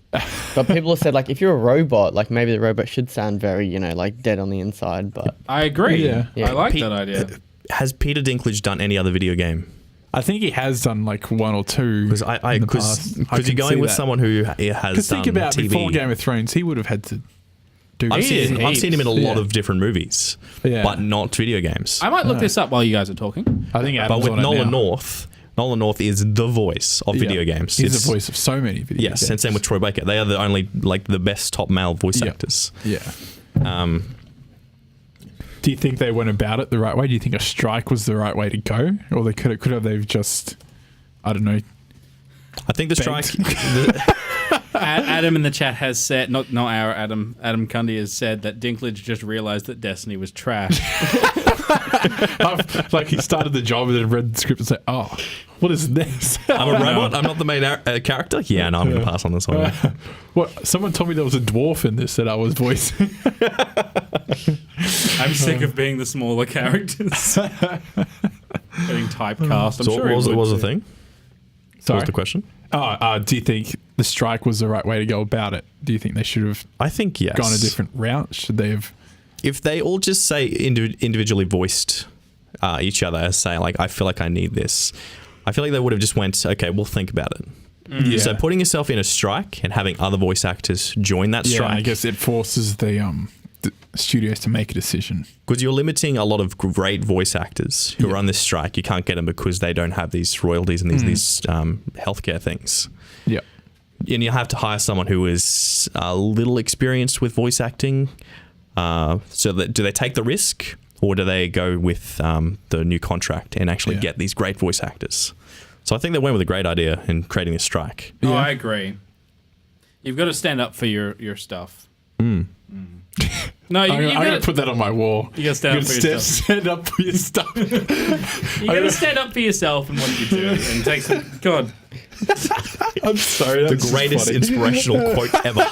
But people have said like if you're a robot, like maybe the robot should sound very like dead on the inside. But I agree. I like that idea. Has Peter Dinklage done any other video game? I think he has done like one or two. Because you're going with someone who has done Because think about TV. Before Game of Thrones, he would have had to do. I've seen him in a lot of different movies, but not video games. I might look this up while you guys are talking. I think, but with Nolan North is the voice of video games. He's the voice of so many video games. Yes, and same with Troy Baker. They are the only the best top male voice actors. Do you think they went about it the right way? Do you think a strike was the right way to go, or they could have they've just, I don't know. I think the strike. Adam in the chat has said, not our Adam Cundy has said that Dinklage just realised that Destiny was trash. Like he started the job and then read the script and said, "Oh, what is this?" I'm a robot. I'm not the main character. Yeah, no, I'm going to pass on this one. What? Someone told me there was a dwarf in this that I was voicing. I'm sick of being the smaller characters. Getting typecast. I'm So sure what was the thing? Sorry. What was the question? Do you think the strike was the right way to go about it? Do you think they should have I think yes. gone a different route? Should they have? If they all just say individually voiced each other as saying like, I feel like I need this, I feel like they would have just went, okay, we'll think about it. Yeah. So putting yourself in a strike and having other voice actors join that Yeah, strike, I guess it forces the studios to make a decision. because you're limiting a lot of great voice actors who are on this strike. You can't get them because they don't have these royalties and these healthcare things. Yeah. And you have to hire someone who is a little experienced with voice acting. So do they take the risk, or do they go with the new contract and actually get these great voice actors? So I think they went with a great idea in creating this strike. Oh, I agree. You've got to stand up for your stuff. No, I'm you going got to put that on my wall. You got to stand up for yourself. Stand up for your stuff. You got to stand up for yourself and what you do, and take some. God, I'm sorry. The That's greatest funny. inspirational quote ever.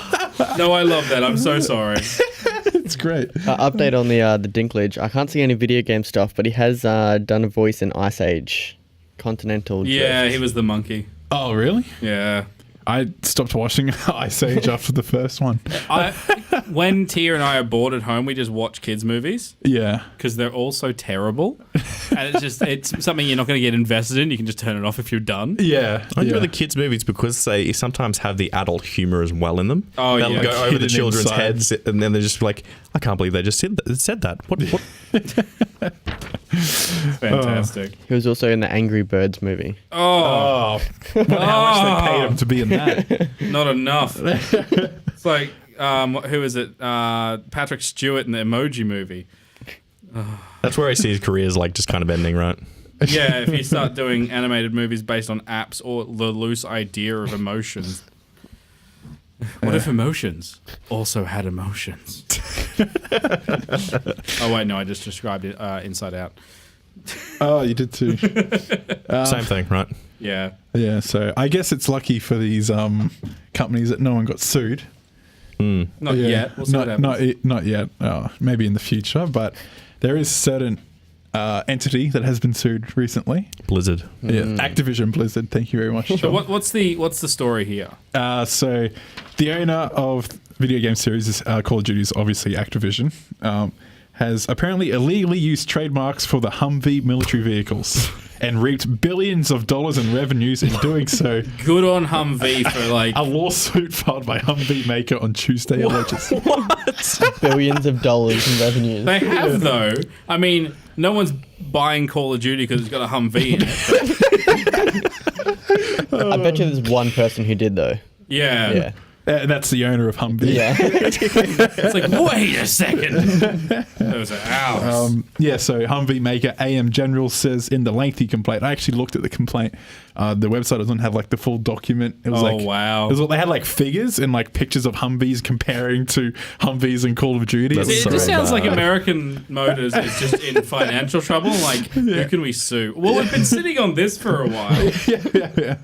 no, I love that. I'm so sorry. It's great. Update on the Dinklage. I can't see any video game stuff, but he has done a voice in Ice Age, Continental. Yeah, Drift. he was the monkey. Oh, really? Yeah. I stopped watching Ice Age after the first one. When Tia and I are bored at home, we just watch kids' movies Yeah. because they're all so terrible, and it's something you're not going to get invested in. You can just turn it off if you're done. Yeah. I enjoy the kids' movies because they sometimes have the adult humor as well in them. Oh, They'll yeah. go over the Hidden children's inside. heads, and then they're just like, I can't believe they just said that. What? Fantastic. He was also in the Angry Birds movie. Oh, Wonder how much they paid him to be in that. not enough. It's like, who is it? Patrick Stewart in the Emoji Movie. That's where I see his career is like just kind of ending, right? Yeah, if you start doing animated movies based on apps or the loose idea of emotions. What if emotions also had emotions? Oh, wait, no, I just described it Inside Out. Oh, you did too. Same thing, right? Yeah. Yeah, so I guess it's lucky for these companies that no one got sued. Not yet. We'll see what happens. Not yet. Maybe in the future, but there is a certain entity that has been sued recently. Blizzard. Yeah, Activision Blizzard. Thank you very much. So what's the story here? So the owner of video game series Call of Duty is obviously Activision. Has apparently illegally used trademarks for the Humvee military vehicles and reaped billions of dollars in revenues in doing so. Good on Humvee for like... A lawsuit filed by Humvee maker on Tuesday alleges. Billions of dollars in revenues. They have, though. I mean, no one's buying Call of Duty because it's got a Humvee in it. I bet you there's one person who did though. Yeah. Yeah. And that's the owner of Humvee. Yeah. It's like, wait a second. Those are ours. So Humvee maker AM General says in the lengthy complaint, I actually looked at the complaint. The website doesn't have like the full document. It was wow. They had like figures and like pictures of Humvees comparing to Humvees in Call of Duty. That's It so just sounds like bad. American Motors is just in financial trouble. Like, who can we sue? Well, we've been sitting on this for a while. yeah.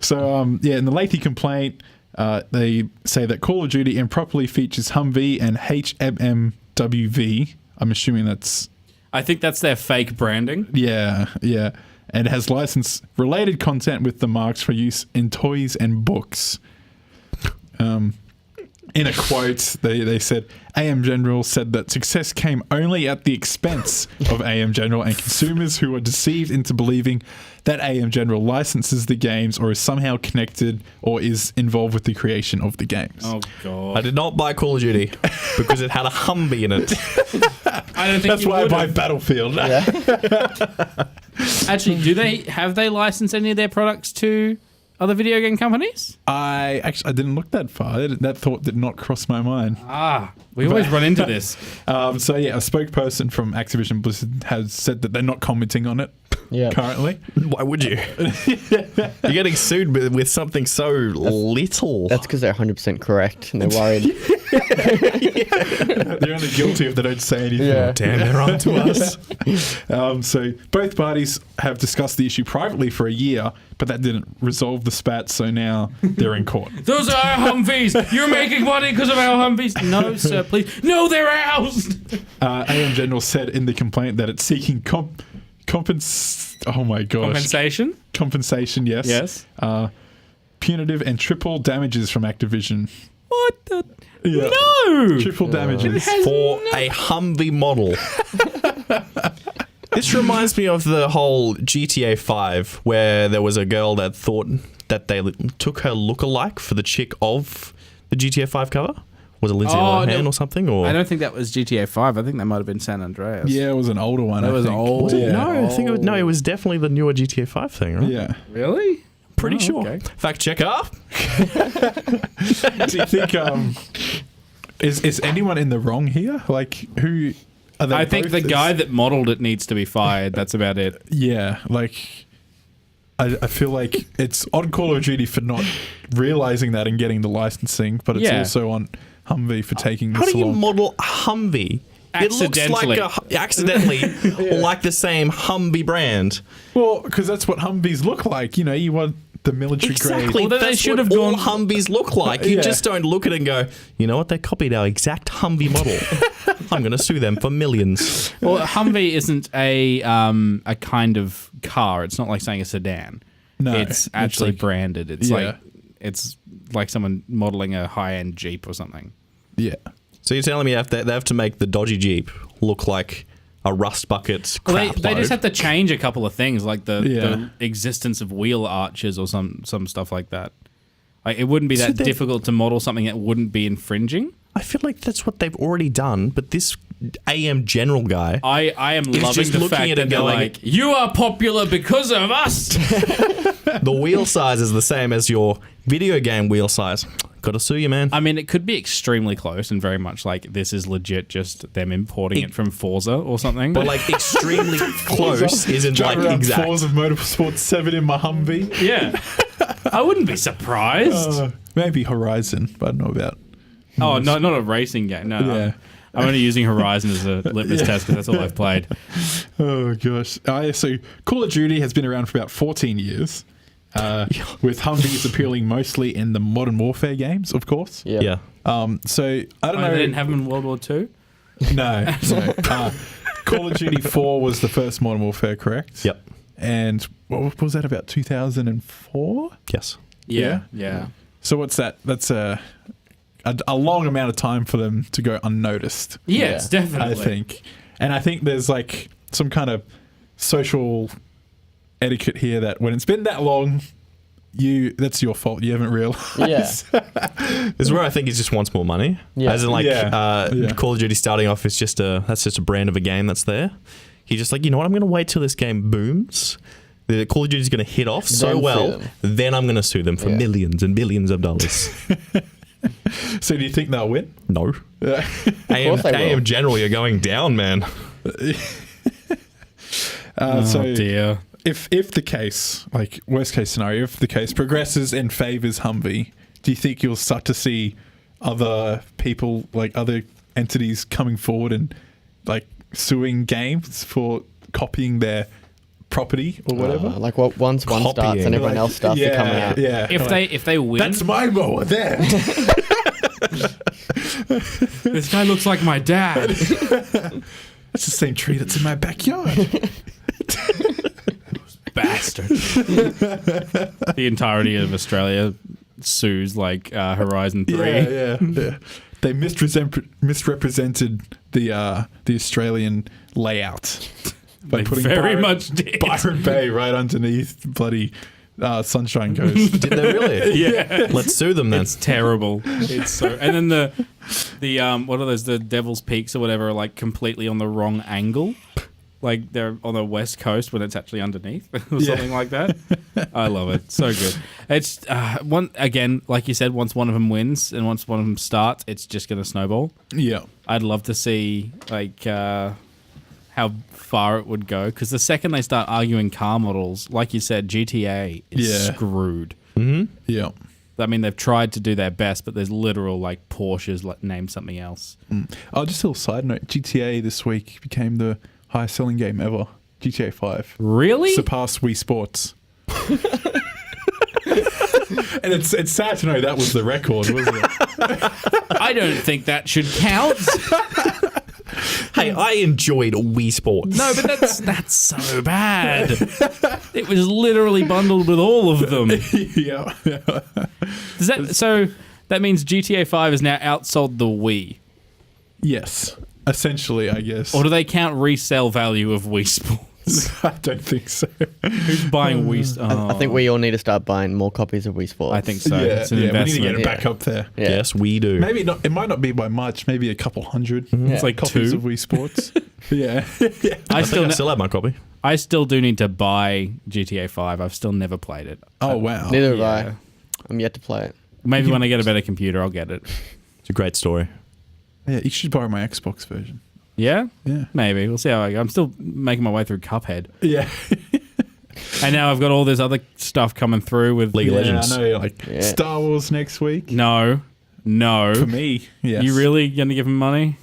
So, in the lengthy complaint, they say that Call of Duty improperly features Humvee and HMMWV. I'm assuming that's... I think that's their fake branding. Yeah. And it has licensed related content with the marks for use in toys and books. In a quote, they said, AM General said that success came only at the expense of AM General and consumers who are deceived into believing that AM General licenses the games or is somehow connected or is involved with the creation of the games. Oh, God. I did not buy Call of Duty because it had a Humvee in it. I don't think That's you why I would buy have. Battlefield. Actually, have they licensed any of their products to other video game companies? I didn't look that far. That thought did not cross my mind. We always run into this. A spokesperson from Activision Blizzard has said that they're not commenting on it. Yeah. currently. Why would you? You're getting sued with something so little. That's because they're 100% correct and they're worried. They're only guilty if they don't say anything. Yeah. Damn, they're on to us. So both parties have discussed the issue privately for a year, but that didn't resolve the spat, so now they're in court. Those are our Humvees. You're making money because of our Humvees. No, sir, please. No, they're ours. AM General said in the complaint that it's seeking Compensation? Compensation, yes. Yes. Punitive and triple damages from Activision. What the? Yeah. No! Triple damages. For a Humvee model. This reminds me of the whole GTA 5, where there was a girl that thought that they took her lookalike for the chick of the GTA 5 cover. Was it Lindsay Lohan or something? Or I don't think that was GTA 5. I think that might have been San Andreas. Yeah, it was an older one. It was old. Was it? Yeah. No, I think it was, it was definitely the newer GTA 5 thing, right? Yeah. Really? Pretty Oh, sure. okay. Fact checker. Do you think is anyone in the wrong here? Like, who are they? I think both the guy that modelled it needs to be fired. That's about it. Yeah, like I feel like it's on Call of Duty for not realizing that and getting the licensing, but it's Yeah. also on Humvee for taking How this do you long. model a Humvee? It looks like accidentally like the same Humvee brand. Well, because that's what Humvees look like. You know, you want the military Exactly. grade. Well, then they That's should what have all gone- Humvees look like. You Yeah. just don't look at it and go, you know what? They copied our exact Humvee model. I'm going to sue them for millions. Well, a Humvee isn't a kind of car. It's not like saying a sedan. No, it's it's actually like- branded. It's Yeah. it's like someone modeling a high-end Jeep or something. Yeah. So you're telling me they have to make the dodgy Jeep look like a rust bucket Well, crap they just load? have to change a couple of things, like Yeah. the existence of wheel arches or some stuff like that. Like, it wouldn't be So that they- difficult to model something that wouldn't be infringing. I feel like that's what they've already done, but this AM General guy... I am loving just the looking fact at that it they're going- like, you are popular because of us. The wheel size is the same as your video game wheel size. Gotta sue you, man. I mean, it could be extremely close and very much like this is legit just them importing it from Forza or something. But like extremely close isn't like Drive around exact. Forza Motorsport 7 in my Humvee. yeah. I wouldn't be surprised. Maybe Horizon, but I don't know about. Oh, no, not a racing game. No, Yeah. I'm only using Horizon as a litmus test because that's all I've played. Oh gosh. So Call of Duty has been around for about 14 years. With Humvees appearing mostly in the Modern Warfare games, of course. Yeah. So I don't know. They didn't have them in World War II? No. Call of Duty 4 was the first Modern Warfare, correct? Yep. And what was that, about 2004? Yes. Yeah. So what's that? That's a long amount of time for them to go unnoticed. Yes, definitely. I think. And I think there's like some kind of social etiquette here that when it's been that long, that's your fault. You haven't realized. Yeah. This is where I think he just wants more money. Yeah. As in, like, Yeah. Call of Duty starting off is just that's just a brand of a game that's there. He's just like, you know what? I'm going to wait till this game booms. The Call of Duty is going to hit off so Then sue well. them. Then I'm going to sue them for millions and billions of dollars. So do you think they'll win? No. Yeah. course they will. AM General, you're going down, man. So dear. if the case, like worst case scenario, if the case progresses and favors Humvee, do you think you'll start to see other people, like other entities coming forward and like suing games for copying their property or whatever? Like once one starts Copying. and everyone else starts to come out. Yeah. If they win, That's my mower there. this guy looks like my dad. That's the same tree that's in my backyard. Bastard. The entirety of Australia sues like Horizon 3. Yeah. They misrepresented the Australian layout by They putting very Byron, much did. Byron Bay right underneath bloody Sunshine Coast. Did they really? Yeah. Let's sue them then. It's terrible. It's so. And then the what are those? The Devil's Peaks or whatever are like completely on the wrong angle. Like they're on the west coast when it's actually underneath or something like that. I love it. So good. It's one again, like you said. Once one of them wins and once one of them starts, it's just going to snowball. Yeah. I'd love to see like how far it would go. Because the second they start arguing car models, like you said, GTA is screwed. Mm-hmm. Yeah. I mean, they've tried to do their best, but there's literal like Porsches named something else. Oh, just a little side note. GTA this week became the highest selling game ever. GTA 5. Really? Surpassed Wii Sports. And it's sad to know that was the record, wasn't it? I don't think that should count. Hey, I enjoyed Wii Sports. No, but that's so bad. It was literally bundled with all of them. Yeah. So that means GTA 5 has now outsold the Wii. Yes. Essentially, I guess. Or do they count resale value of Wii Sports? I don't think so. Who's buying Wii? I think we all need to start buying more copies of Wii Sports. I think so. Yeah, It's an we need to investment. get it back up there. Yeah. Yes, we do. Maybe not. It might not be by much. Maybe a couple hundred. It's like copies 2. of Wii Sports. Yeah. I still have my copy. I still do need to buy GTA 5. I've still never played it. Oh wow. Neither have Yeah. I. I'm yet to play it. Maybe when I get a better computer, I'll get it. It's a great story. Yeah, you should borrow my Xbox version. Yeah? Yeah. Maybe. We'll see how I go. I'm still making my way through Cuphead. Yeah. And now I've got all this other stuff coming through with League of Legends. I know. Like Star Wars next week. No. For me, yes. You really going to give him money?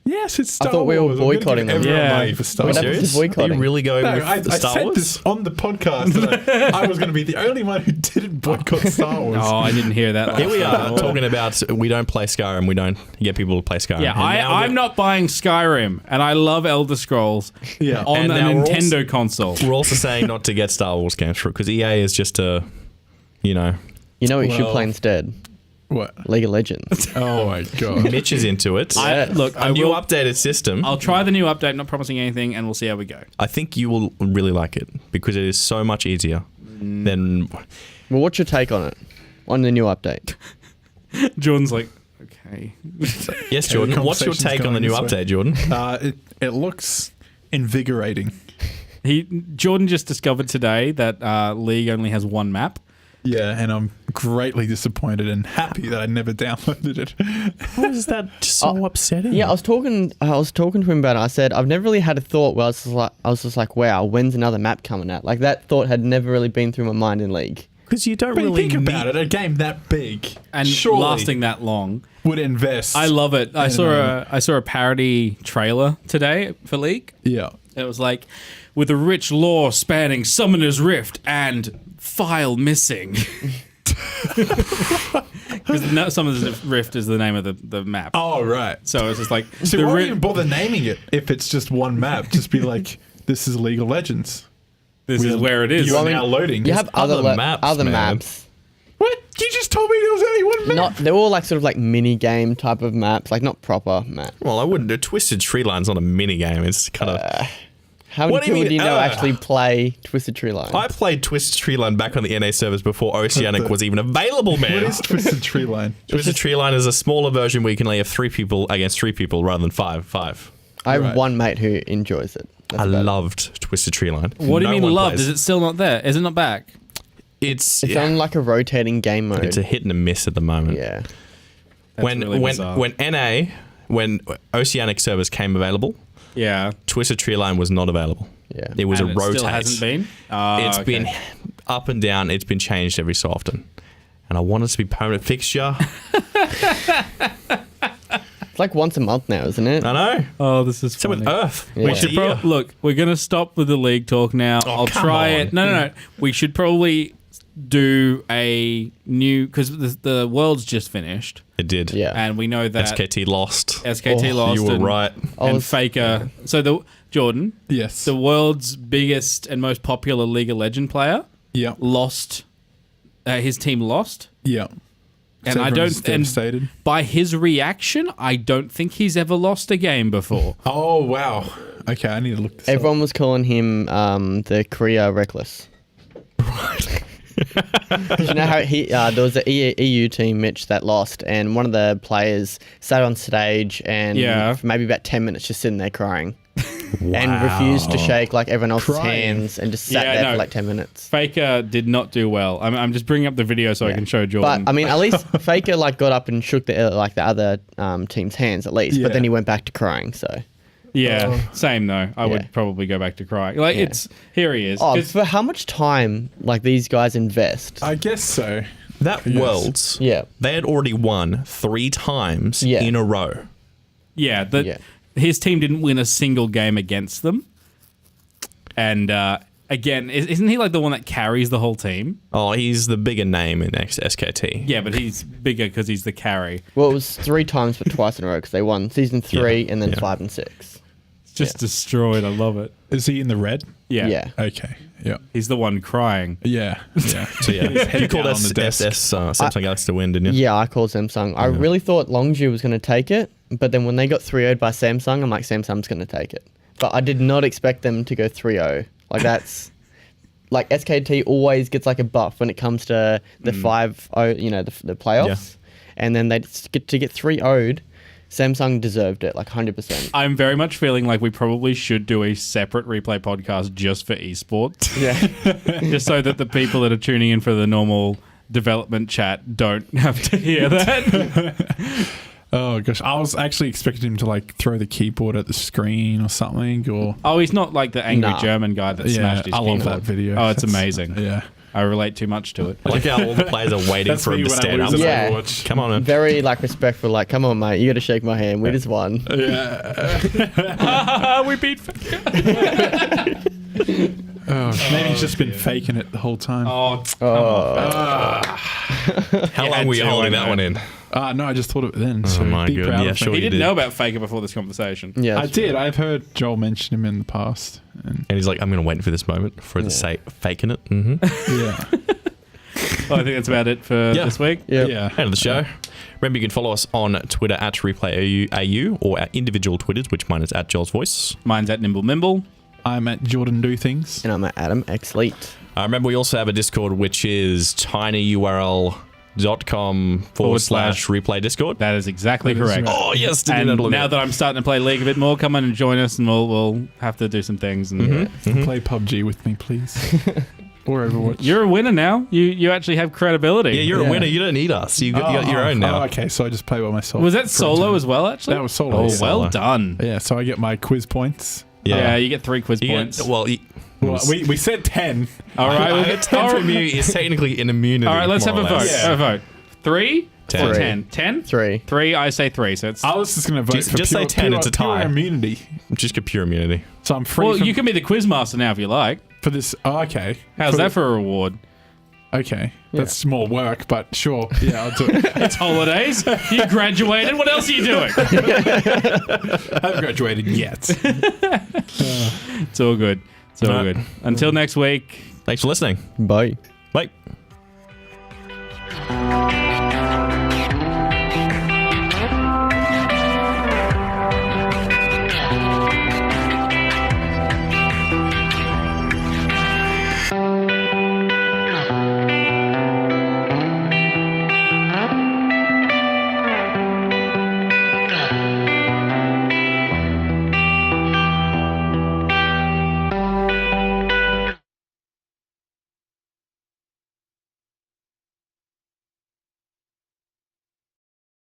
Yes, it's Star I thought we were Wars. I'm gonna boycotting give them. everyone Yeah. money for Star What Wars. happened to Serious? Are boycotting? you really going No, with I Star said Wars? this on the podcast that I was going to be the only one who didn't boycott Star Wars. Oh, I didn't hear that. Here we last are time. talking about we don't play Skyrim. We don't get people to play Skyrim. Yeah, And now I'm not buying Skyrim, and I love Elder Scrolls Yeah. on And a now we're Nintendo console. We're also saying not to get Star Wars games for it because EA is just a, You know what you should Well- play instead? What? League of Legends. Oh my god. Mitch is into it. I A new updated system. I'll try the new update, not promising anything, and we'll see how we go. I think you will really like it because it is so much easier than. Well, what's your take on it? On the new update? Jordan's like, okay. Yes, the Jordan. What's your conversation's take on the going new this way. update, Jordan? It looks invigorating. Jordan just discovered today that League only has one map. Yeah, and I'm greatly disappointed and happy that I never downloaded it. How is that so upsetting? Yeah, I was talking to him about it. I said I've never really had a thought where I was just like, wow, when's another map coming out? Like that thought had never really been through my mind in League. Because you don't But really think about it, a game that big And surely lasting that long. would invest. I love it. I And, saw a parody trailer today for League. Yeah. And it was like, with a rich lore spanning Summoner's Rift and file missing. Because Summoner's Rift is the name of the map. Oh, right. So it's just like... So the why ri- even bother naming it if it's just one map? Just be like, this is League of Legends. this is where it is. You are Well, I now mean, loading. You have other other maps, man. maps. What? You just told me there was only one map. Not they're all like sort of like mini game type of maps, like not proper maps. Well, I wouldn't. A Twisted Tree Line's not a mini game. It's kind of. How many What do you people mean, do you know actually play Twisted Tree Line? I played Twisted Tree Line back on the NA servers before Oceanic was even available, What man. is Twisted Tree Line? Twisted Tree Line is a smaller version where you can only have 3 people against 3 people rather than 5. I have Right. one mate who enjoys it. That's I about it. loved Twisted Tree Line. What do you No mean one loved? plays. Is it still not there? Is it not back? It's It's on like a rotating game mode. it's a hit and a miss at the moment. Yeah. That's really bizarre. when Oceanic servers came available, Yeah. Twisted Tree Line was not available. Yeah. It was And a it rotate. still hasn't been? It's Okay. been up and down. It's been changed every so often. And I want it to be permanent fixture. It's like once a month now, isn't it? I know. Oh, this is So with funny. Earth. Yeah. We once should a year. look, we're going to stop with the League talk now. Oh, I'll come try on. it. No. We should probably do a new... Because the World's just finished. It did. Yeah. And we know that SKT lost. SKT Oh, lost. You were and, right. I And was- Faker... So, Jordan, Yes. the world's biggest and most popular League of Legends player, yeah. lost... his team lost. Yeah. And So I everyone's don't... And devastated. by his reaction, I don't think he's ever lost a game before. Oh wow. Okay, I need to look this Everyone was calling him the Korea Reckless. You know how there was an EU team, Mitch, that lost, and one of the players sat on stage and for maybe about 10 minutes just sitting there crying. And refused to shake like everyone else's Crying. hands and just sat Yeah, there no. for like 10 minutes. Faker did not do well. I'm just bringing up the video so I can show Jordan. But I mean, at least Faker like got up and shook the other team's hands at least. Yeah. But then he went back to crying. So Same though. I would probably go back to crying. Like here he is. Oh, for how much time like these guys invest? I guess so. That Worlds, they had already won 3 times in a row. His team didn't win a single game against them. And again, isn't he like the one that carries the whole team? Oh, he's the bigger name in SKT. Yeah, but he's bigger because he's the carry. Well, it was 3 times, but twice in a row because they won season 3 and then 5 and 6. Just destroyed. I love it. Is he in the red? Yeah. Okay. Yeah. He's the one crying. Yeah. So you called Samsung Galaxy to win, didn't you? Yeah, I called Samsung. I really thought Longzhu was going to take it, but then when they got 3-0'd by Samsung, I'm like, Samsung's going to take it. But I did not expect them to go 3-0. Like that's like SKT always gets like a buff when it comes to the 5-0, you know, the playoffs, and then they get 3-0'd. Samsung deserved it, like 100%. I'm very much feeling like we probably should do a separate replay podcast just for esports. Yeah. Just so that the people that are tuning in for the normal development chat don't have to hear that. Oh gosh, I was actually expecting him to like throw the keyboard at the screen or something. Or he's not like the angry German guy that smashed his keyboard. I love that video. Oh, it's amazing. Yeah. I relate too much to it. I like how all the players are waiting for him to stand up. Yeah. Come on, man. Very like respectful. Like, come on, mate. You got to shake my hand. We just won. Yeah. We beat. Maybe he's just been faking it the whole time. How long were you holding that one in? No, I just thought it then. So my be God. proud Yeah, of sure. me. He didn't know about Faker before this conversation. Yeah, I did. I've heard Joel mention him in the past. And he's like, I'm going to wait for this moment for the sake faking it. yeah. Well, I think that's about it for this week. Yeah. End of the show. Remember, you can follow us on Twitter at ReplayAU or our individual Twitters, which mine is at Joel's Voice. Mine's at Nimble Mimble. I'm at Jordan Do Things. And I'm at Adam Xleet. Remember, we also have a Discord, which is tinyurl.com/replay Discord. That is exactly correct. Oh, yes. And now that I'm starting to play League a bit more, come on and join us, and we'll have to do some things. And Play PUBG with me, please. Or Overwatch. You're a winner now. You actually have credibility. Yeah, you're a winner. You don't need us. You got your own now. Oh, okay, so I just play by myself. Was that solo as well, actually? That was solo. Oh, Yeah. well Solo. done. Yeah, so I get my quiz points. Yeah, you get 3 quiz points. Well, we said 10. All right, we'll get 10 from you is technically an immunity. All right, let's have a more or vote. less. Have a vote. 3 10. or 10? 10? 3. 3, I say 3. So it's. I was just going to vote Just for say pure, 10, it's a tie. pure immunity. Just get pure immunity. So I'm free Well, from, you can be the quiz master now if you like. for this. Oh, okay. How's that for a reward? Okay. That's more work, but sure. Yeah, I'll do it. It's holidays. You graduated. What else are you doing? I haven't graduated yet. It's all good. It's all good. Until next week. Thanks for listening. Bye. Bye.